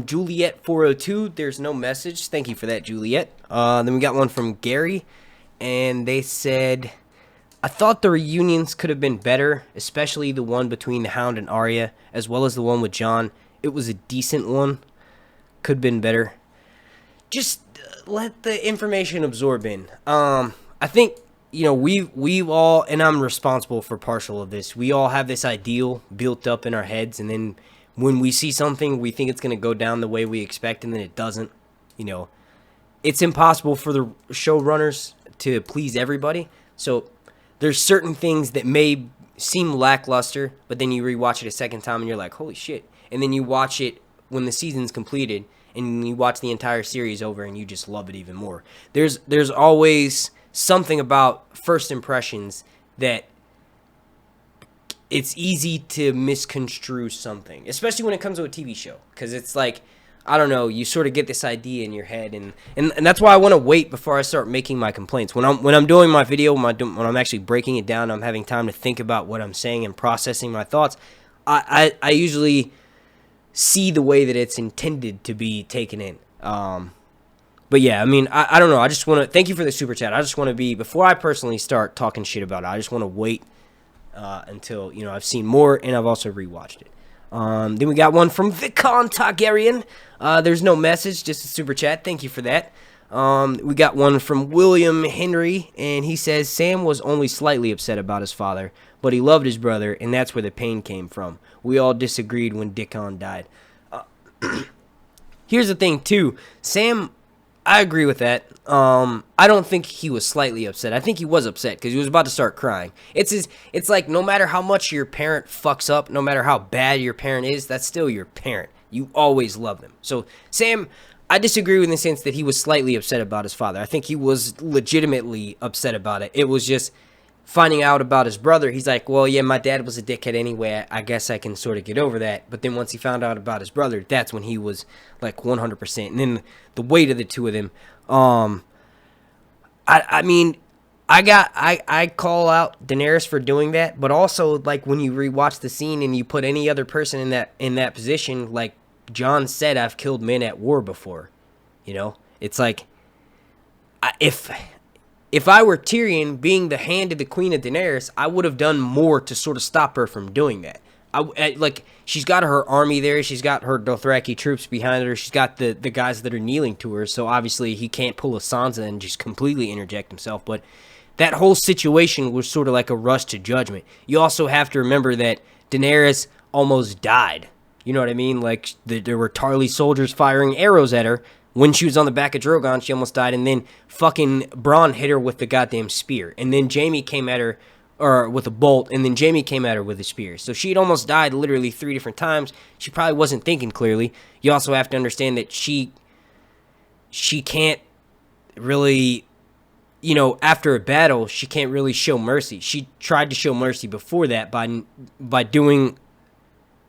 Juliet 402. There's no message. Thank you for that, Juliet. Then we got one from Gary, and they said, I thought the reunions could have been better, especially the one between the Hound and Arya, as well as the one with Jon. It was a decent one. Could have been better. Just let the information absorb in. I think, we've all, and I'm responsible for partial of this, we all have this ideal built up in our heads, and then when we see something, we think it's going to go down the way we expect, and then it doesn't. It's impossible for the showrunners to please everybody. So there's certain things that may seem lackluster, but then you rewatch it a second time, and you're like, holy shit. And then you watch it when the season's completed, and you watch the entire series over, and you just love it even more. There's always something about first impressions that it's easy to misconstrue something, especially when it comes to a TV show, because it's like, I don't know, you sort of get this idea in your head, and that's why I want to wait before I start making my complaints. When I'm doing my video, when I'm actually breaking it down, I'm having time to think about what I'm saying and processing my thoughts. I usually see the way that it's intended to be taken in. But yeah, I mean, I don't know. I just want to thank you for the super chat. I just want to be, before I personally start talking shit about it, I just want to wait until I've seen more, and I've also rewatched it. Then we got one from Vicon Targaryen. There's no message, just a super chat. Thank you for that. We got one from William Henry, and he says, Sam was only slightly upset about his father, but he loved his brother, and that's where the pain came from. We all disagreed when Dickon died. Here's the thing, too. Sam, I agree with that. I don't think he was slightly upset. I think he was upset because he was about to start crying. It's like no matter how much your parent fucks up, no matter how bad your parent is, that's still your parent. You always love them. So Sam, I disagree with in the sense that he was slightly upset about his father. I think he was legitimately upset about it. It was just finding out about his brother. He's like, well, yeah, my dad was a dickhead anyway. I guess I can sort of get over that. But then once he found out about his brother, that's when he was like 100%. And then the weight of the two of them. I mean, I call out Daenerys for doing that, but also like when you rewatch the scene and you put any other person in that position, like Jon said, I've killed men at war before. It's like if I were Tyrion, being the hand of the Queen of Daenerys, I would have done more to sort of stop her from doing that. Like, she's got her army there. She's got her Dothraki troops behind her. She's got the guys that are kneeling to her. So obviously he can't pull a Sansa and just completely interject himself. But that whole situation was sort of like a rush to judgment. You also have to remember that Daenerys almost died. You know what I mean? Like, there were Tarly soldiers firing arrows at her. When she was on the back of Drogon, she almost died. And then fucking Bronn hit her with the goddamn spear. And then Jaime came at her, or with a bolt, and then Jaime came at her with a spear. So she had almost died literally 3 different times. She probably wasn't thinking clearly. You also have to understand that she can't really, you know, after a battle, she can't really show mercy. She tried to show mercy before that by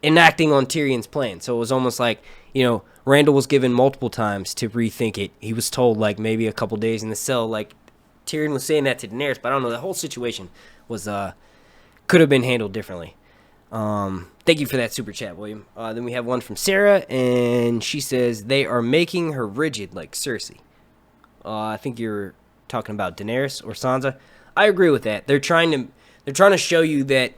enacting on Tyrion's plan. So it was almost like, you know, Randall was given multiple times to rethink it. He was told, like, maybe a couple days in the cell. Like, Tyrion was saying that to Daenerys, but I don't know. The whole situation was could have been handled differently. Thank you for that super chat, William. Then we have one from Sarah, and she says they are making her rigid like Cersei. I think you're talking about Daenerys or Sansa. I agree with that. They're trying to show you that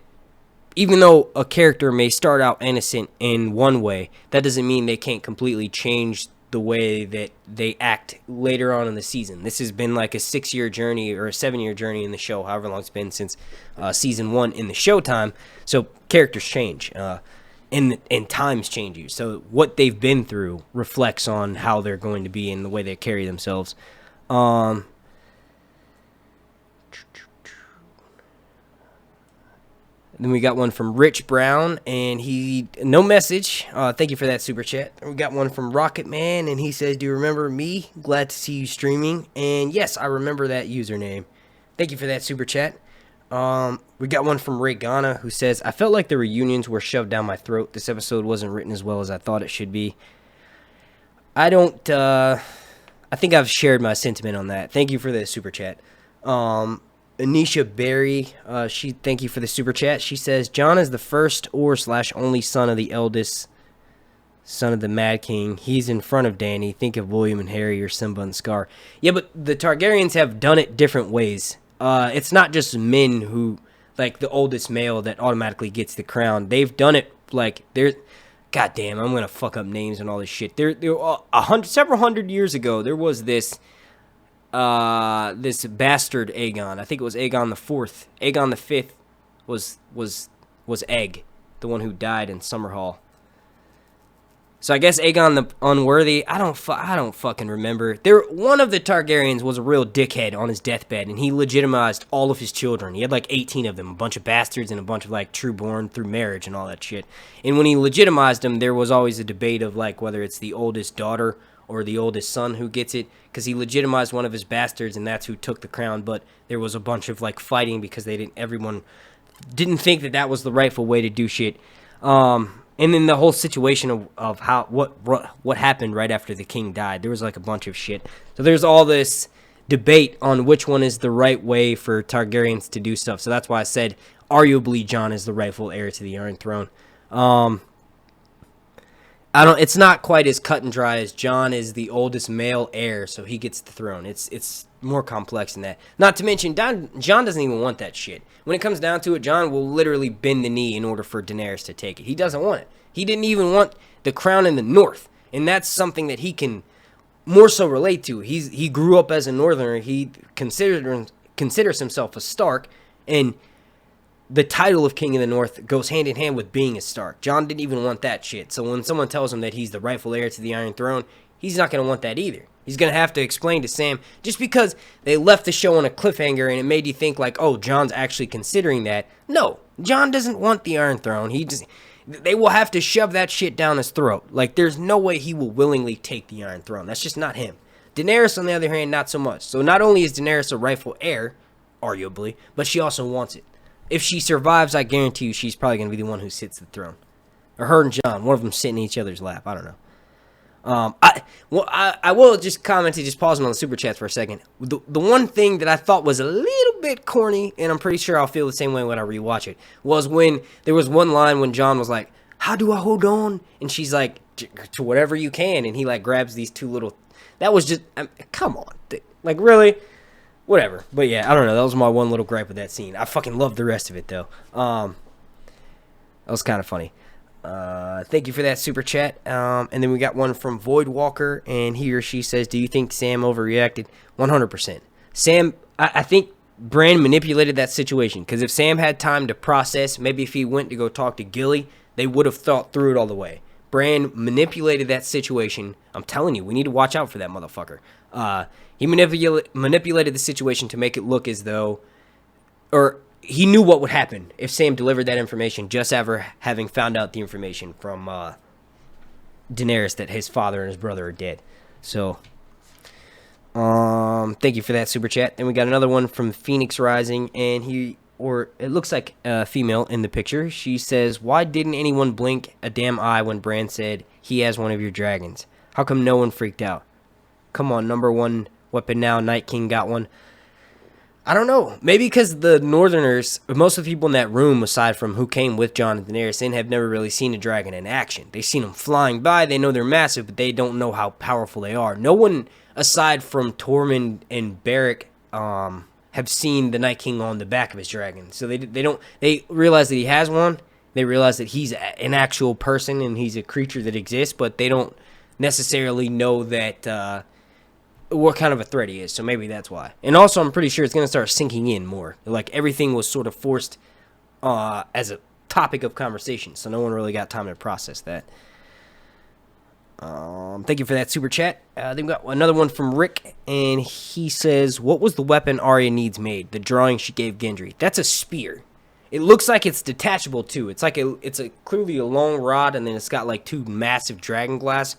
even though a character may start out innocent in one way, that doesn't mean they can't completely change the way that they act later on in the season. This has been like a 6-year journey or a 7-year journey in the show, however long it's been since season 1 in the Showtime. So characters change, and times change you. So what they've been through reflects on how they're going to be and the way they carry themselves. Then we got one from Rich Brown, and he, no message. Thank you for that super chat. We got one from Rocket Man, and he says, do you remember me? Glad to see you streaming. And yes, I remember that username. Thank you for that super chat. We got one from Ray Ghana, who says, I felt like the reunions were shoved down my throat. This episode wasn't written as well as I thought it should be. I think I've shared my sentiment on that. Thank you for the super chat. Anisha Berry, thank you for the super chat. She says, Jon is the first or / only son of the eldest son of the Mad King. He's in front of Dany. Think of William and Harry or Simba and Scar. Yeah, but the Targaryens have done it different ways. It's not just men who, like, the oldest male that automatically gets the crown. They've done it, like, goddamn, I'm gonna fuck up names and all this shit. Several hundred years ago, there was this bastard Aegon. I think it was Aegon the Fourth. Aegon the Fifth was Egg, the one who died in Summerhall. So I guess Aegon the Unworthy. I don't fucking remember. One of the Targaryens was a real dickhead on his deathbed, and he legitimized all of his children. He had like 18 of them, a bunch of bastards and a bunch of like true-born through marriage and all that shit. And when he legitimized them, there was always a debate of like whether it's the oldest daughter or the oldest son who gets it, because he legitimized one of his bastards, and that's who took the crown. But there was a bunch of like fighting because everyone didn't think that was the rightful way to do shit. And then the whole situation of how what happened right after the king died, there was like a bunch of shit. So there's all this debate on which one is the right way for Targaryens to do stuff. So that's why I said arguably Jon is the rightful heir to the Iron Throne. It's not quite as cut and dry as Jon is the oldest male heir, so he gets the throne. It's more complex than that. Not to mention, Jon doesn't even want that shit. When it comes down to it, Jon will literally bend the knee in order for Daenerys to take it. He doesn't want it. He didn't even want the crown in the north, and that's something that he can more so relate to. He grew up as a northerner. He considers himself a Stark, and the title of King of the North goes hand in hand with being a Stark. Jon didn't even want that shit. So when someone tells him that he's the rightful heir to the Iron Throne, he's not going to want that either. He's going to have to explain to Sam, just because they left the show on a cliffhanger and it made you think like, oh, Jon's actually considering that. No, Jon doesn't want the Iron Throne. They will have to shove that shit down his throat. Like, there's no way he will willingly take the Iron Throne. That's just not him. Daenerys, on the other hand, not so much. So not only is Daenerys a rightful heir, arguably, but she also wants it. If she survives, I guarantee you she's probably going to be the one who sits the throne. Or her and Jon, one of them sitting in each other's lap. I don't know. I will just comment to just pause on the super chats for a second. The one thing that I thought was a little bit corny, and I'm pretty sure I'll feel the same way when I rewatch it, was when there was one line when Jon was like, how do I hold on? And she's like, to whatever you can. And he like grabs these two little, that was just, come on. Like, really? Whatever. But yeah, I don't know. That was my one little gripe with that scene. I fucking loved the rest of it, though. That was kind of funny. Thank you for that super chat. And then we got one from Void Walker, and he or she says, "Do you think Sam overreacted?" 100%. Sam, I think Bran manipulated that situation, because if Sam had time to process, maybe if he went to go talk to Gilly, they would have thought through it all the way. Bran manipulated that situation. I'm telling you, we need to watch out for that motherfucker. He manipulated the situation to make it look as though, or he knew what would happen if Sam delivered that information just after having found out the information from Daenerys that his father and his brother are dead. So, thank you for that super chat. Then we got another one from Phoenix Rising, and it looks like a female in the picture. She says, "Why didn't anyone blink a damn eye when Bran said he has one of your dragons? How come no one freaked out? Come on, number one weapon now, Night King got one." I don't know. Maybe because the Northerners, most of the people in that room, aside from who came with Jon and Daenerys, have never really seen a dragon in action. They've seen them flying by. They know they're massive, but they don't know how powerful they are. No one, aside from Tormund and Beric, have seen the Night King on the back of his dragon. So they realize that he has one. They realize that he's an actual person and he's a creature that exists, but they don't necessarily know that what kind of a threat he is. So maybe that's why. And also, I'm pretty sure it's going to start sinking in more. Like, everything was sort of forced as a topic of conversation, so no one really got time to process that. Thank you for that super chat. Then we got another one from Rick, and he says, "What was the weapon Arya needs made? The drawing she gave Gendry." That's a spear. It looks like it's detachable too. It's like it's clearly a long rod, and then it's got like two massive dragon glass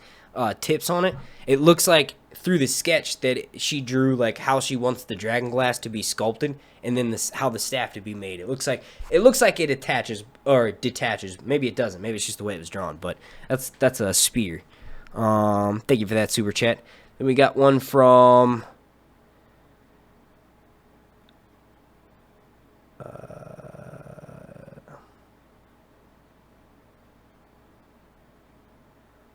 tips on it. It looks like through the sketch that she drew, like how she wants the dragon glass to be sculpted, and then how the staff to be made. It looks like it attaches or detaches. Maybe it doesn't. Maybe it's just the way it was drawn. But that's a spear. Thank you for that super chat. Then we got one from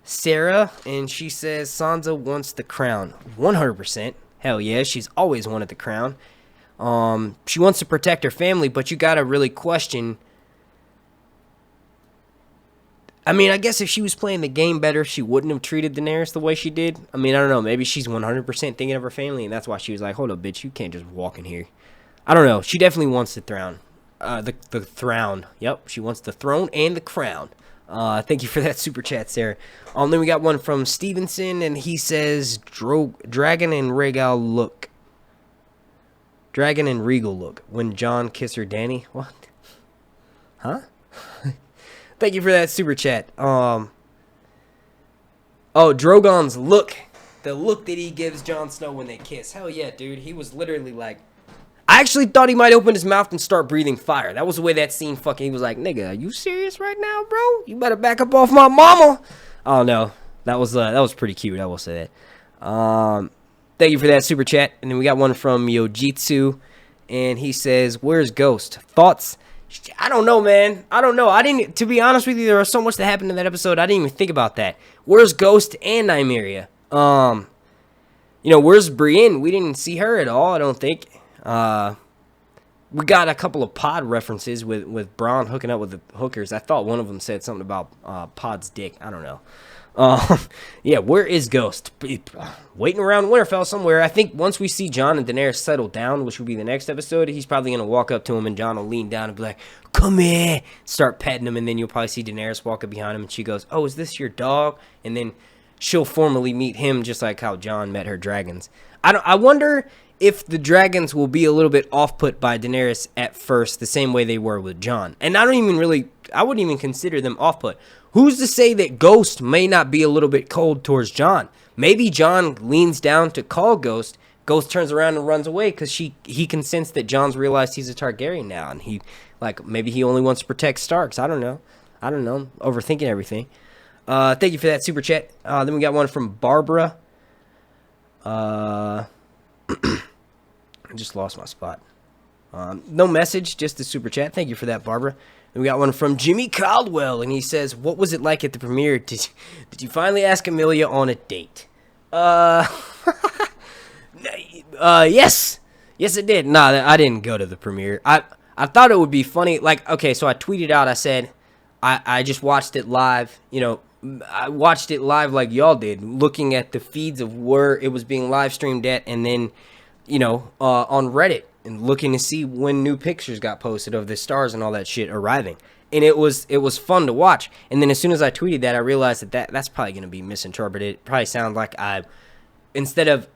Sarah, and she says Sansa wants the crown. 100%. Hell yeah, she's always wanted the crown. She wants to protect her family, but you gotta really question. I mean, I guess if she was playing the game better, she wouldn't have treated Daenerys the way she did. I mean, I don't know. Maybe she's 100% thinking of her family, and that's why she was like, "Hold up, bitch, you can't just walk in here." I don't know. She definitely wants the throne. The throne. Yep, she wants the throne and the crown. Thank you for that super chat, Sarah. Then we got one from Stevenson, and he says, Dragon and Regal look when Jon kissed her Dany." What? Huh? Thank you for that super chat. Drogon's look. The look that he gives Jon Snow when they kiss. Hell yeah, dude. He was literally like, I actually thought he might open his mouth and start breathing fire. That was the way that scene fucking, he was like, "Nigga, are you serious right now, bro? You better back up off my mama." Oh no. That was pretty cute, I will say that. Thank you for that super chat. And then we got one from Yojitsu, and he says, "Where's Ghost? Thoughts?" I don't know, man. I don't know. To be honest with you, there was so much that happened in that episode, I didn't even think about that. Where's Ghost and Nymeria? Where's Brienne? We didn't see her at all, I don't think. We got a couple of Pod references with Bronn hooking up with the hookers. I thought one of them said something about Pod's dick. I don't know. Yeah, where is Ghost? Waiting around Winterfell somewhere. I think once we see Jon and Daenerys settle down, which will be the next episode, he's probably going to walk up to him, and Jon will lean down and be like, "Come here," start petting him, and then you'll probably see Daenerys walk up behind him, and she goes, "Oh, is this your dog?" And then she'll formally meet him, just like how Jon met her dragons. I wonder if the dragons will be a little bit off-put by Daenerys at first, the same way they were with Jon. And I wouldn't even consider them off-put. Who's to say that Ghost may not be a little bit cold towards Jon? Maybe Jon leans down to call Ghost. Ghost turns around and runs away because he can sense that Jon's realized he's a Targaryen now, and maybe he only wants to protect Starks. I don't know. Overthinking everything. Thank you for that super chat. Then we got one from Barbara. I just lost my spot. No message, just a super chat. Thank you for that, Barbara. And we got one from Jimmy Caldwell, and he says, "What was it like at the premiere? Did you finally ask Amelia on a date?" Yes, it did. Nah, I didn't go to the premiere. I thought it would be funny. Like, okay, so I tweeted out. I said, I just watched it live. You know, I watched it live like y'all did, looking at the feeds of where it was being live streamed at, and then, you know, on Reddit, and looking to see when new pictures got posted of the stars and all that shit arriving. And it was fun to watch. And then as soon as I tweeted that, I realized that's probably going to be misinterpreted. It probably sounds like instead of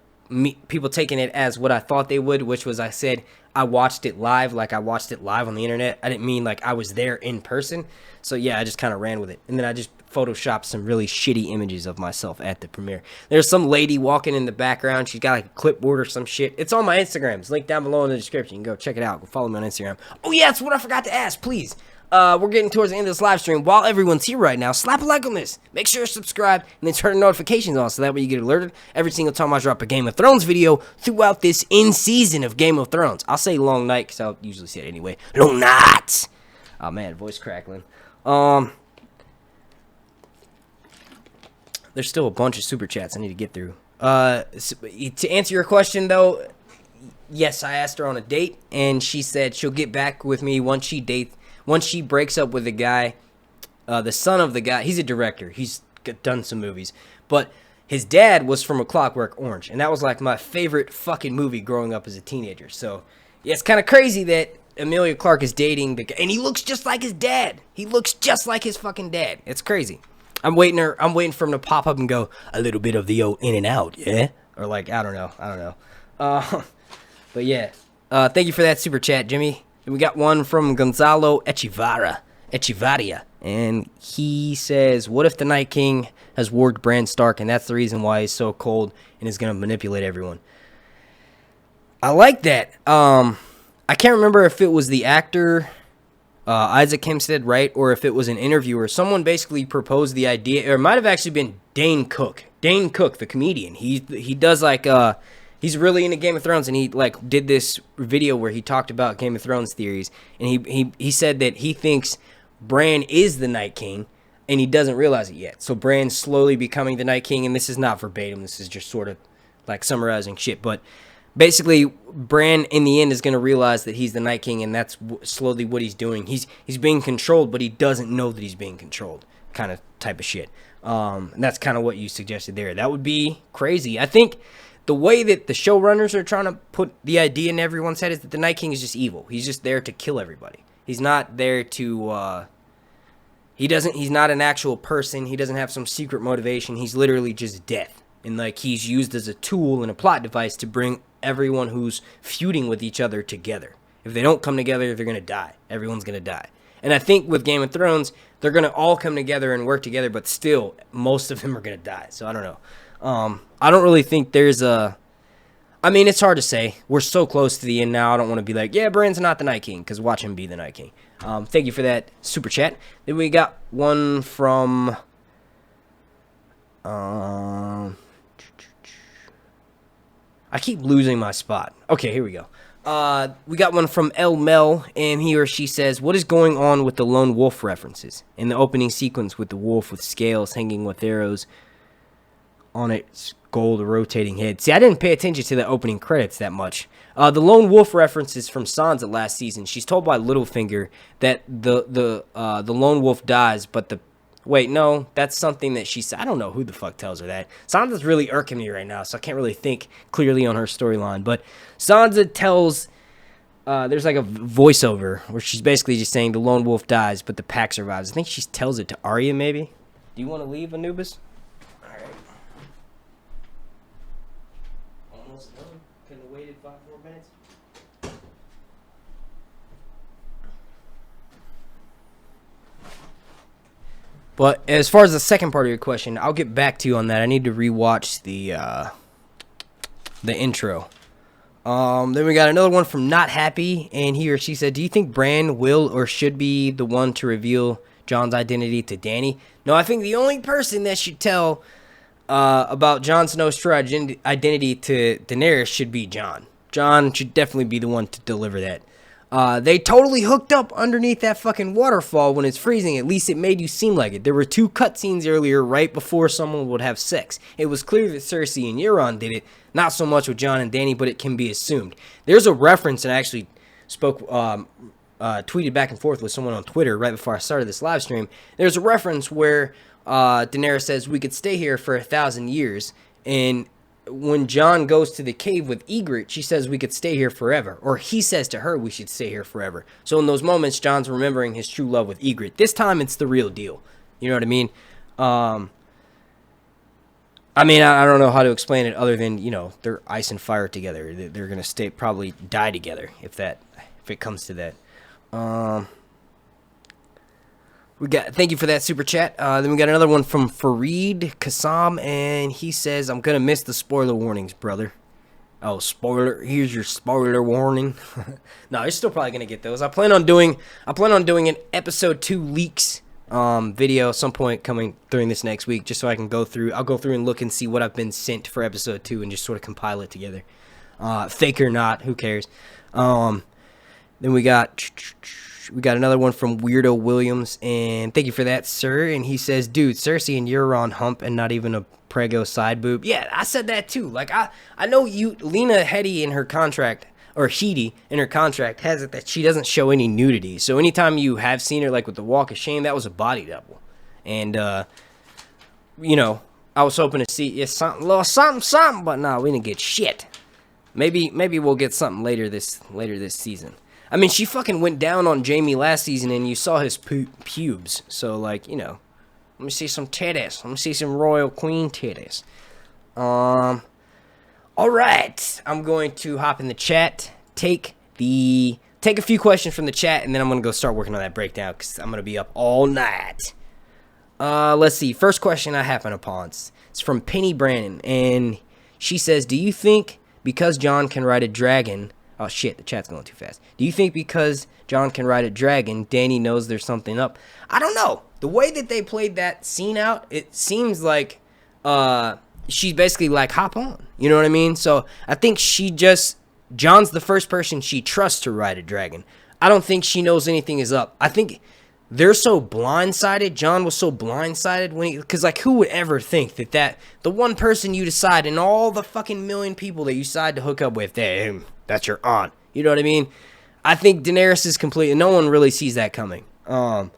people taking it as what I thought they would, which was I said I watched it live, like I watched it live on the internet. I didn't mean like I was there in person. So yeah, I just kind of ran with it. And then I just photoshopped some really shitty images of myself at the premiere. There's some lady walking in the background. She's got like a clipboard or some shit. It's on my Instagram. It's linked down below in the description. You can go check it out. Go follow me on Instagram. Oh yeah, that's what I forgot to ask. Please. We're getting towards the end of this live stream. While everyone's here right now, slap a like on this. Make sure to subscribe and then turn the notifications on so that way you get alerted every single time I drop a Game of Thrones video throughout this in-season of Game of Thrones. I'll say long night because I'll usually say it anyway. Long night! Oh man, voice crackling. There's still a bunch of super chats I need to get through. To answer your question though, yes, I asked her on a date and she said she'll get back with me once she breaks up with the guy, the son of the guy. He's a director. He's done some movies. But his dad was from A Clockwork Orange. And that was like my favorite fucking movie growing up as a teenager. So, yeah, it's kind of crazy that Emilia Clarke is dating the guy. And he looks just like his dad. He looks just like his fucking dad. It's crazy. I'm waiting for him to pop up and go, a little bit of the old in and out, yeah? Or like, I don't know. But yeah. Thank you for that super chat, Jimmy. And we got one from Gonzalo Echevarria, and he says, what if the Night King has warged Bran Stark, and that's the reason why he's so cold and is going to manipulate everyone? I like that. I can't remember if it was the actor, Isaac Hempstead, right, or if it was an interviewer. Someone basically proposed the idea, or it might have actually been Dane Cook. Dane Cook, the comedian. He does like... He's really into Game of Thrones, and he like did this video where he talked about Game of Thrones theories, and he said that he thinks Bran is the Night King, and he doesn't realize it yet. So Bran's slowly becoming the Night King, and this is not verbatim. This is just sort of like summarizing shit. But basically, Bran in the end is going to realize that he's the Night King, and that's slowly what he's doing. He's being controlled, but he doesn't know that he's being controlled, kind of type of shit. And that's kind of what you suggested there. That would be crazy. I think the way that the showrunners are trying to put the idea in everyone's head is that the Night King is just evil. He's just there to kill everybody. He's not there to, he's not an actual person. He doesn't have some secret motivation. He's literally just death. And like he's used as a tool and a plot device to bring everyone who's feuding with each other together. If they don't come together, they're going to die. Everyone's going to die. And I think with Game of Thrones, they're going to all come together and work together, but still, most of them are going to die. So I don't know. I don't really think there's I mean, it's hard to say. We're so close to the end now. I don't want to be like, yeah, Bran's not the Night King, because watch him be the Night King. Thank you for that super chat. Then we got one from... I keep losing my spot. Okay, here we go. We got one from El Mel, and he or she says, what is going on with the lone wolf references? In the opening sequence with the wolf with scales hanging with arrows on its gold rotating head. See, I didn't pay attention to the opening credits that much. The lone wolf references from Sansa last season. She's told by Littlefinger that the lone wolf dies, but the... Wait, no, that's something that she said. I don't know who the fuck tells her that. Sansa's really irking me right now, so I can't really think clearly on her storyline. But Sansa tells... there's like a voiceover where she's basically just saying the lone wolf dies, but the pack survives. I think she tells it to Arya, maybe? Do you want to leave, Anubis? Couldn't have waited 5 more minutes. But as far as the second part of your question, I'll get back to you on that. I need to rewatch the intro. Then we got another one from Not Happy, and he or she said, do you think Bran will or should be the one to reveal Jon's identity to Dany? No, I think the only person that should tell about Jon Snow's true identity to Daenerys should be Jon. Jon should definitely be the one to deliver that. They totally hooked up underneath that fucking waterfall when it's freezing. At least it made you seem like it. There were 2 cutscenes earlier right before someone would have sex. It was clear that Cersei and Euron did it. Not so much with Jon and Dany, but it can be assumed. There's a reference, and I actually spoke tweeted back and forth with someone on Twitter right before I started this live stream. There's a reference where Daenerys says we could stay here for 1,000 years, and when Jon goes to the cave with Ygritte, she says we could stay here forever, or he says to her we should stay here forever. So in those moments, Jon's remembering his true love with Ygritte. This time, it's the real deal. You know what I mean? I don't know how to explain it other than, you know, they're ice and fire together. They're gonna probably die together if it comes to that. Thank you for that super chat. Then we got another one from Fareed Kassam, and he says, "I'm gonna miss the spoiler warnings, brother." Oh, spoiler! Here's your spoiler warning. No, you're still probably gonna get those. I plan on doing an episode 2 leaks video at some point coming during this next week, just so I can go through. I'll go through and look and see what I've been sent for episode 2 and just sort of compile it together. Fake or not, who cares? Then we got another one from Weirdo Williams, and thank you for that, sir. And he says, "Dude, Cersei and you're on hump and not even a prego side boob." Yeah, I said that too. Like I know Lena Headey in her contract, or Headey in her contract, has it that she doesn't show any nudity. So anytime you have seen her, like with the Walk of Shame, that was a body double. And you know, I was hoping to see something, but no, we didn't get shit. Maybe we'll get something later this season. I mean, she fucking went down on Jaime last season, and you saw his pubes. So, like, you know, let me see some titties. Let me see some royal queen titties. All right, I'm going to hop in the chat, take a few questions from the chat, and then I'm gonna go start working on that breakdown because I'm gonna be up all night. Let's see. First question I happen upon. It's from Penny Brannon, and she says, "Do you think because Jon can ride a dragon?" Oh shit, the chat's going too fast. "Do you think because Jon can ride a dragon, Dany knows there's something up?" I don't know. The way that they played that scene out, it seems like she's basically like, hop on. You know what I mean? So I think Jon's the first person she trusts to ride a dragon. I don't think she knows anything is up. I think they're so blindsided. Jon was so blindsided because like, who would ever think that the one person you decide in all the fucking million people that you decide to hook up with, that's your aunt. You know what I mean? I think Daenerys is completely, no one really sees that coming. The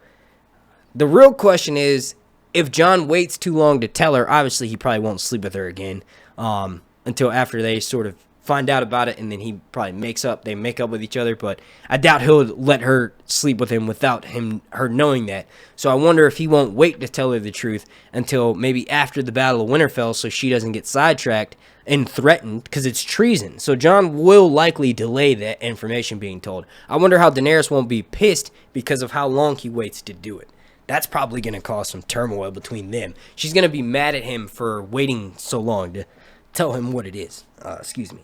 real question is, if Jon waits too long to tell her, obviously he probably won't sleep with her again until after they sort of find out about it, and then he probably they make up with each other, but I doubt he'll let her sleep with him without her knowing that. So I wonder if he won't wait to tell her the truth until maybe after the Battle of Winterfell, so she doesn't get sidetracked and threatened, because it's treason. So Jon will likely delay that information being told. I wonder how Daenerys won't be pissed because of how long he waits to do it. That's probably going to cause some turmoil between them. She's going to be mad at him for waiting so long to tell him what it is. Excuse me.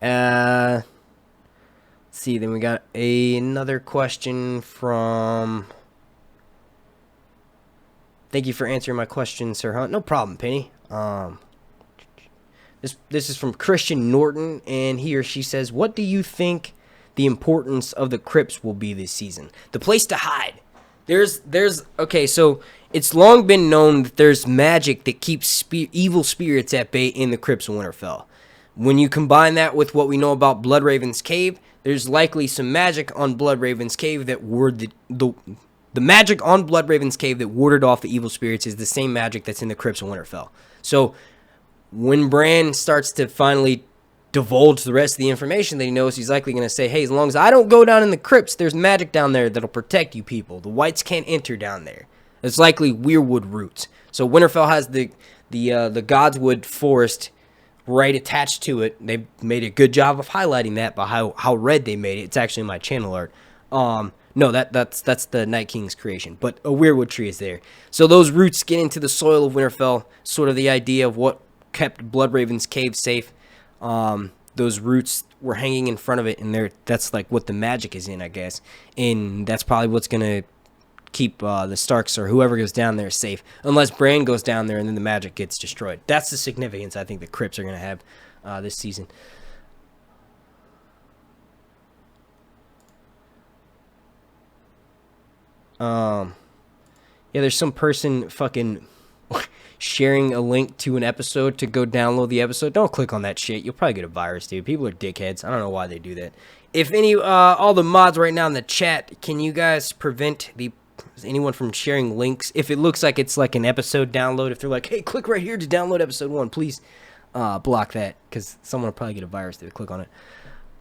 Let's see, then we got another question from... Thank you for answering my question, Sir Hunt. No problem, Penny. This is from Christian Norton, and he or she says, "What do you think the importance of the crypts will be this season?" The place to hide. Okay, so it's long been known that there's magic that keeps evil spirits at bay in the crypts of Winterfell. When you combine that with what we know about Bloodraven's Cave, there's likely some magic on Bloodraven's Cave that the magic on Bloodraven's Cave that warded off the evil spirits is the same magic that's in the crypts of Winterfell. So when Bran starts to finally divulge the rest of the information that he knows, he's likely going to say, "Hey, as long as I don't go down in the crypts, there's magic down there that'll protect you people. The whites can't enter down there." It's likely weirwood roots. So Winterfell has the Godswood forest right attached to it. They made a good job of highlighting that by how red they made it. It's actually my channel art. No, that's the Night King's creation, but a weirwood tree is there. So those roots get into the soil of Winterfell, sort of the idea of what kept Bloodraven's Cave safe. Those roots were hanging in front of it, and that's like what the magic is in, I guess. And that's probably what's going to keep the Starks or whoever goes down there safe, unless Bran goes down there and then the magic gets destroyed. That's the significance I think the crypts are going to have this season. Yeah, there's some person fucking... sharing a link to an episode to go download the episode, don't click on that shit. You'll probably get a virus, dude. People are dickheads. I don't know why they do that. If all the mods right now in the chat, can you guys prevent anyone from sharing links? If it looks like it's like an episode download, if they're like, hey, click right here to download episode 1, please block that, because someone will probably get a virus if they click on it.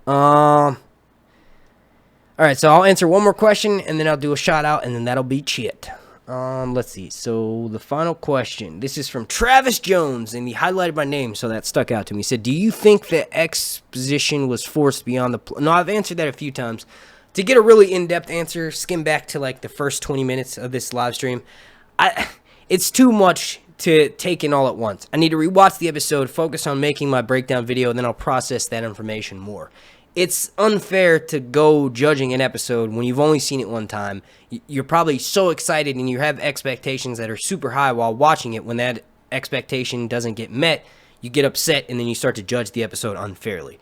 All right, so I'll answer one more question, and then I'll do a shout out, and then that'll be it. Let's see. So the final question. This is from Travis Jones, and he highlighted my name, so that stuck out to me. He said, "Do you think the exposition was forced beyond the?" No, I've answered that a few times. To get a really in-depth answer, skim back to like the first 20 minutes of this live stream. It's too much to take in all at once. I need to rewatch the episode, focus on making my breakdown video, and then I'll process that information more. It's unfair to go judging an episode when you've only seen it one time. You're probably so excited and you have expectations that are super high while watching it. When that expectation doesn't get met, you get upset and then you start to judge the episode unfairly.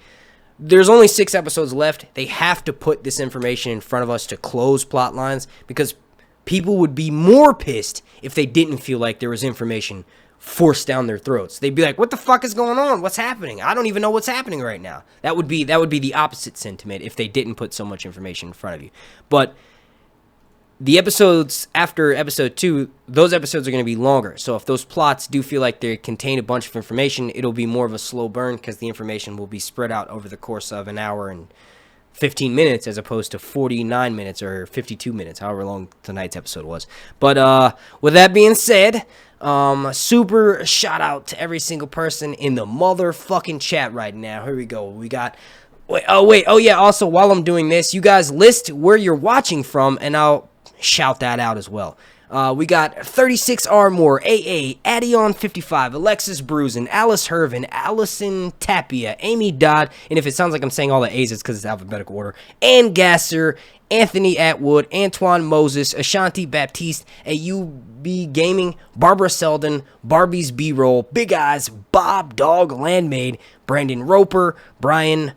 There's only 6 episodes left. They have to put this information in front of us to close plot lines, because people would be more pissed if they didn't feel like there was information forced down their throats. They'd be like, what the fuck is going on? What's happening? I don't even know what's happening right now. That would be the opposite sentiment if they didn't put so much information in front of you. But the episodes after episode 2, those episodes are going to be longer. So if those plots do feel like they contain a bunch of information, it'll be more of a slow burn, because the information will be spread out over the course of an hour and 15 minutes as opposed to 49 minutes or 52 minutes, however long tonight's episode was. But with that being said, super shout out to every single person in the motherfucking chat right now. Here we go. We got also, while I'm doing this, you guys list where you're watching from, and I'll shout that out as well. We got 36R Moore, AA, Addion 55, Alexis Bruisen, Alice Hervin, Allison Tapia, Amy Dodd, and if it sounds like I'm saying all the A's, it's because it's alphabetical order, Ann Gasser, Anthony Atwood, Antoine Moses, Ashanti Baptiste, AUB Gaming, Barbara Selden, Barbie's B-Roll, Big Eyes, Bob Dog Landmaid, Brandon Roper, Brian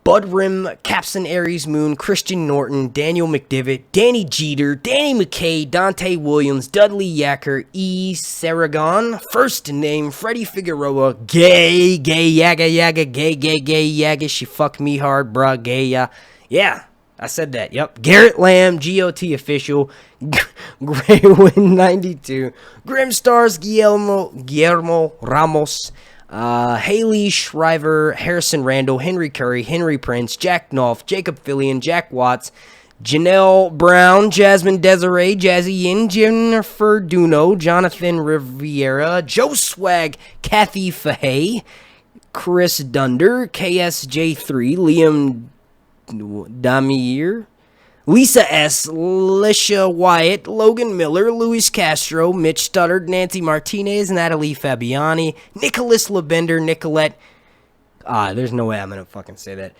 Budrim, Capson Aries Moon, Christian Norton, Daniel McDivitt, Danny Jeter, Danny McKay, Dante Williams, Dudley Yacker, E. Saragon, first name, Freddie Figueroa, gay, yaga, gay, yaga, she fucked me hard, bruh, gay, yeah, I said that, yep, Garrett Lamb, GOT official, Graywin 92, Grimstars, Guillermo Ramos, Haley Shriver, Harrison Randall, Henry Curry, Henry Prince, Jack Knopf, Jacob Fillion, Jack Watts, Janelle Brown, Jasmine Desiree, Jazzy Yin, Jennifer Duno, Jonathan Riviera, Joe Swag, Kathy Fahey, Chris Dunder, KSJ3, Liam Damier, Lisa S., Lisha Wyatt, Logan Miller, Luis Castro, Mitch Studdard, Nancy Martinez, Natalie Fabiani, Nicholas Labender, Nicolette, there's no way I'm going to fucking say that,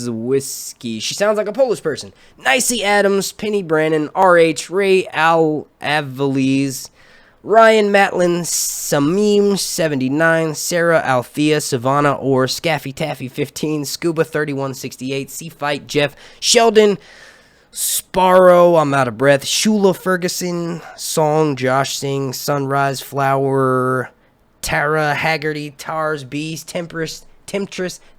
Whiskey, she sounds like a Polish person, Nicey Adams, Penny Brannon, RH, Ray Al Avaliz, Ryan Matlin, Samim 79, Sarah Althea, Savannah Orr, Scaffy Taffy 15, Scuba 3168, Sea Fight Jeff, Sheldon Sparrow, I'm out of breath, Shula Ferguson, Song, Josh Singh, Sunrise Flower, Tara Haggerty, Tars Beast, Temptress,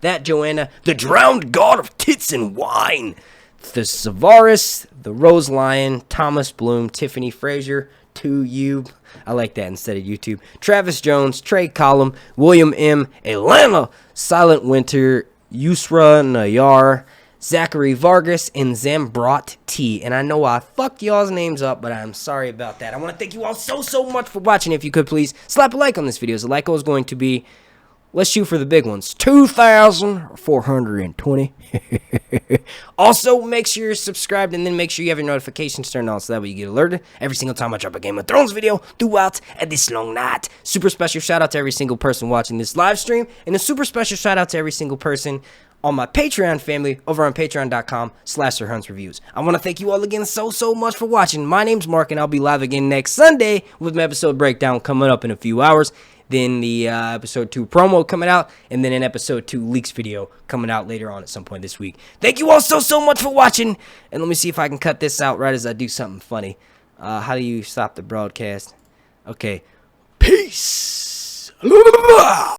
That Joanna, the Drowned God of Tits and Wine, the Savaris, the Rose Lion, Thomas Bloom, Tiffany Frazier, To You, I like that instead of YouTube, Travis Jones, Trey Collum, William M, Atlanta, Silent Winter, Yusra Nayar, Zachary Vargas, and Zambrot T. And I know I fucked y'all's names up, but I'm sorry about that. I want to thank you all so much for watching. If you could please slap a like on this video. The like goal is going to be, let's shoot for the big ones, 2,420. Also, make sure you're subscribed, and then make sure you have your notifications turned on so that way you get alerted every single time I drop a Game of Thrones video throughout this long night. Super special shout out to every single person watching this live stream, and a super special shout out to every single person on my Patreon family over on patreon.com/SirHuntsReviews. I want to thank you all again so much for watching. My name's Mark, and I'll be live again next Sunday with my episode breakdown coming up in a few hours. Then the episode 2 promo coming out, and then an episode 2 leaks video coming out later on at some point this week. Thank you all so much for watching, and let me see if I can cut this out right as I do something funny. How do you stop the broadcast? Okay. Peace.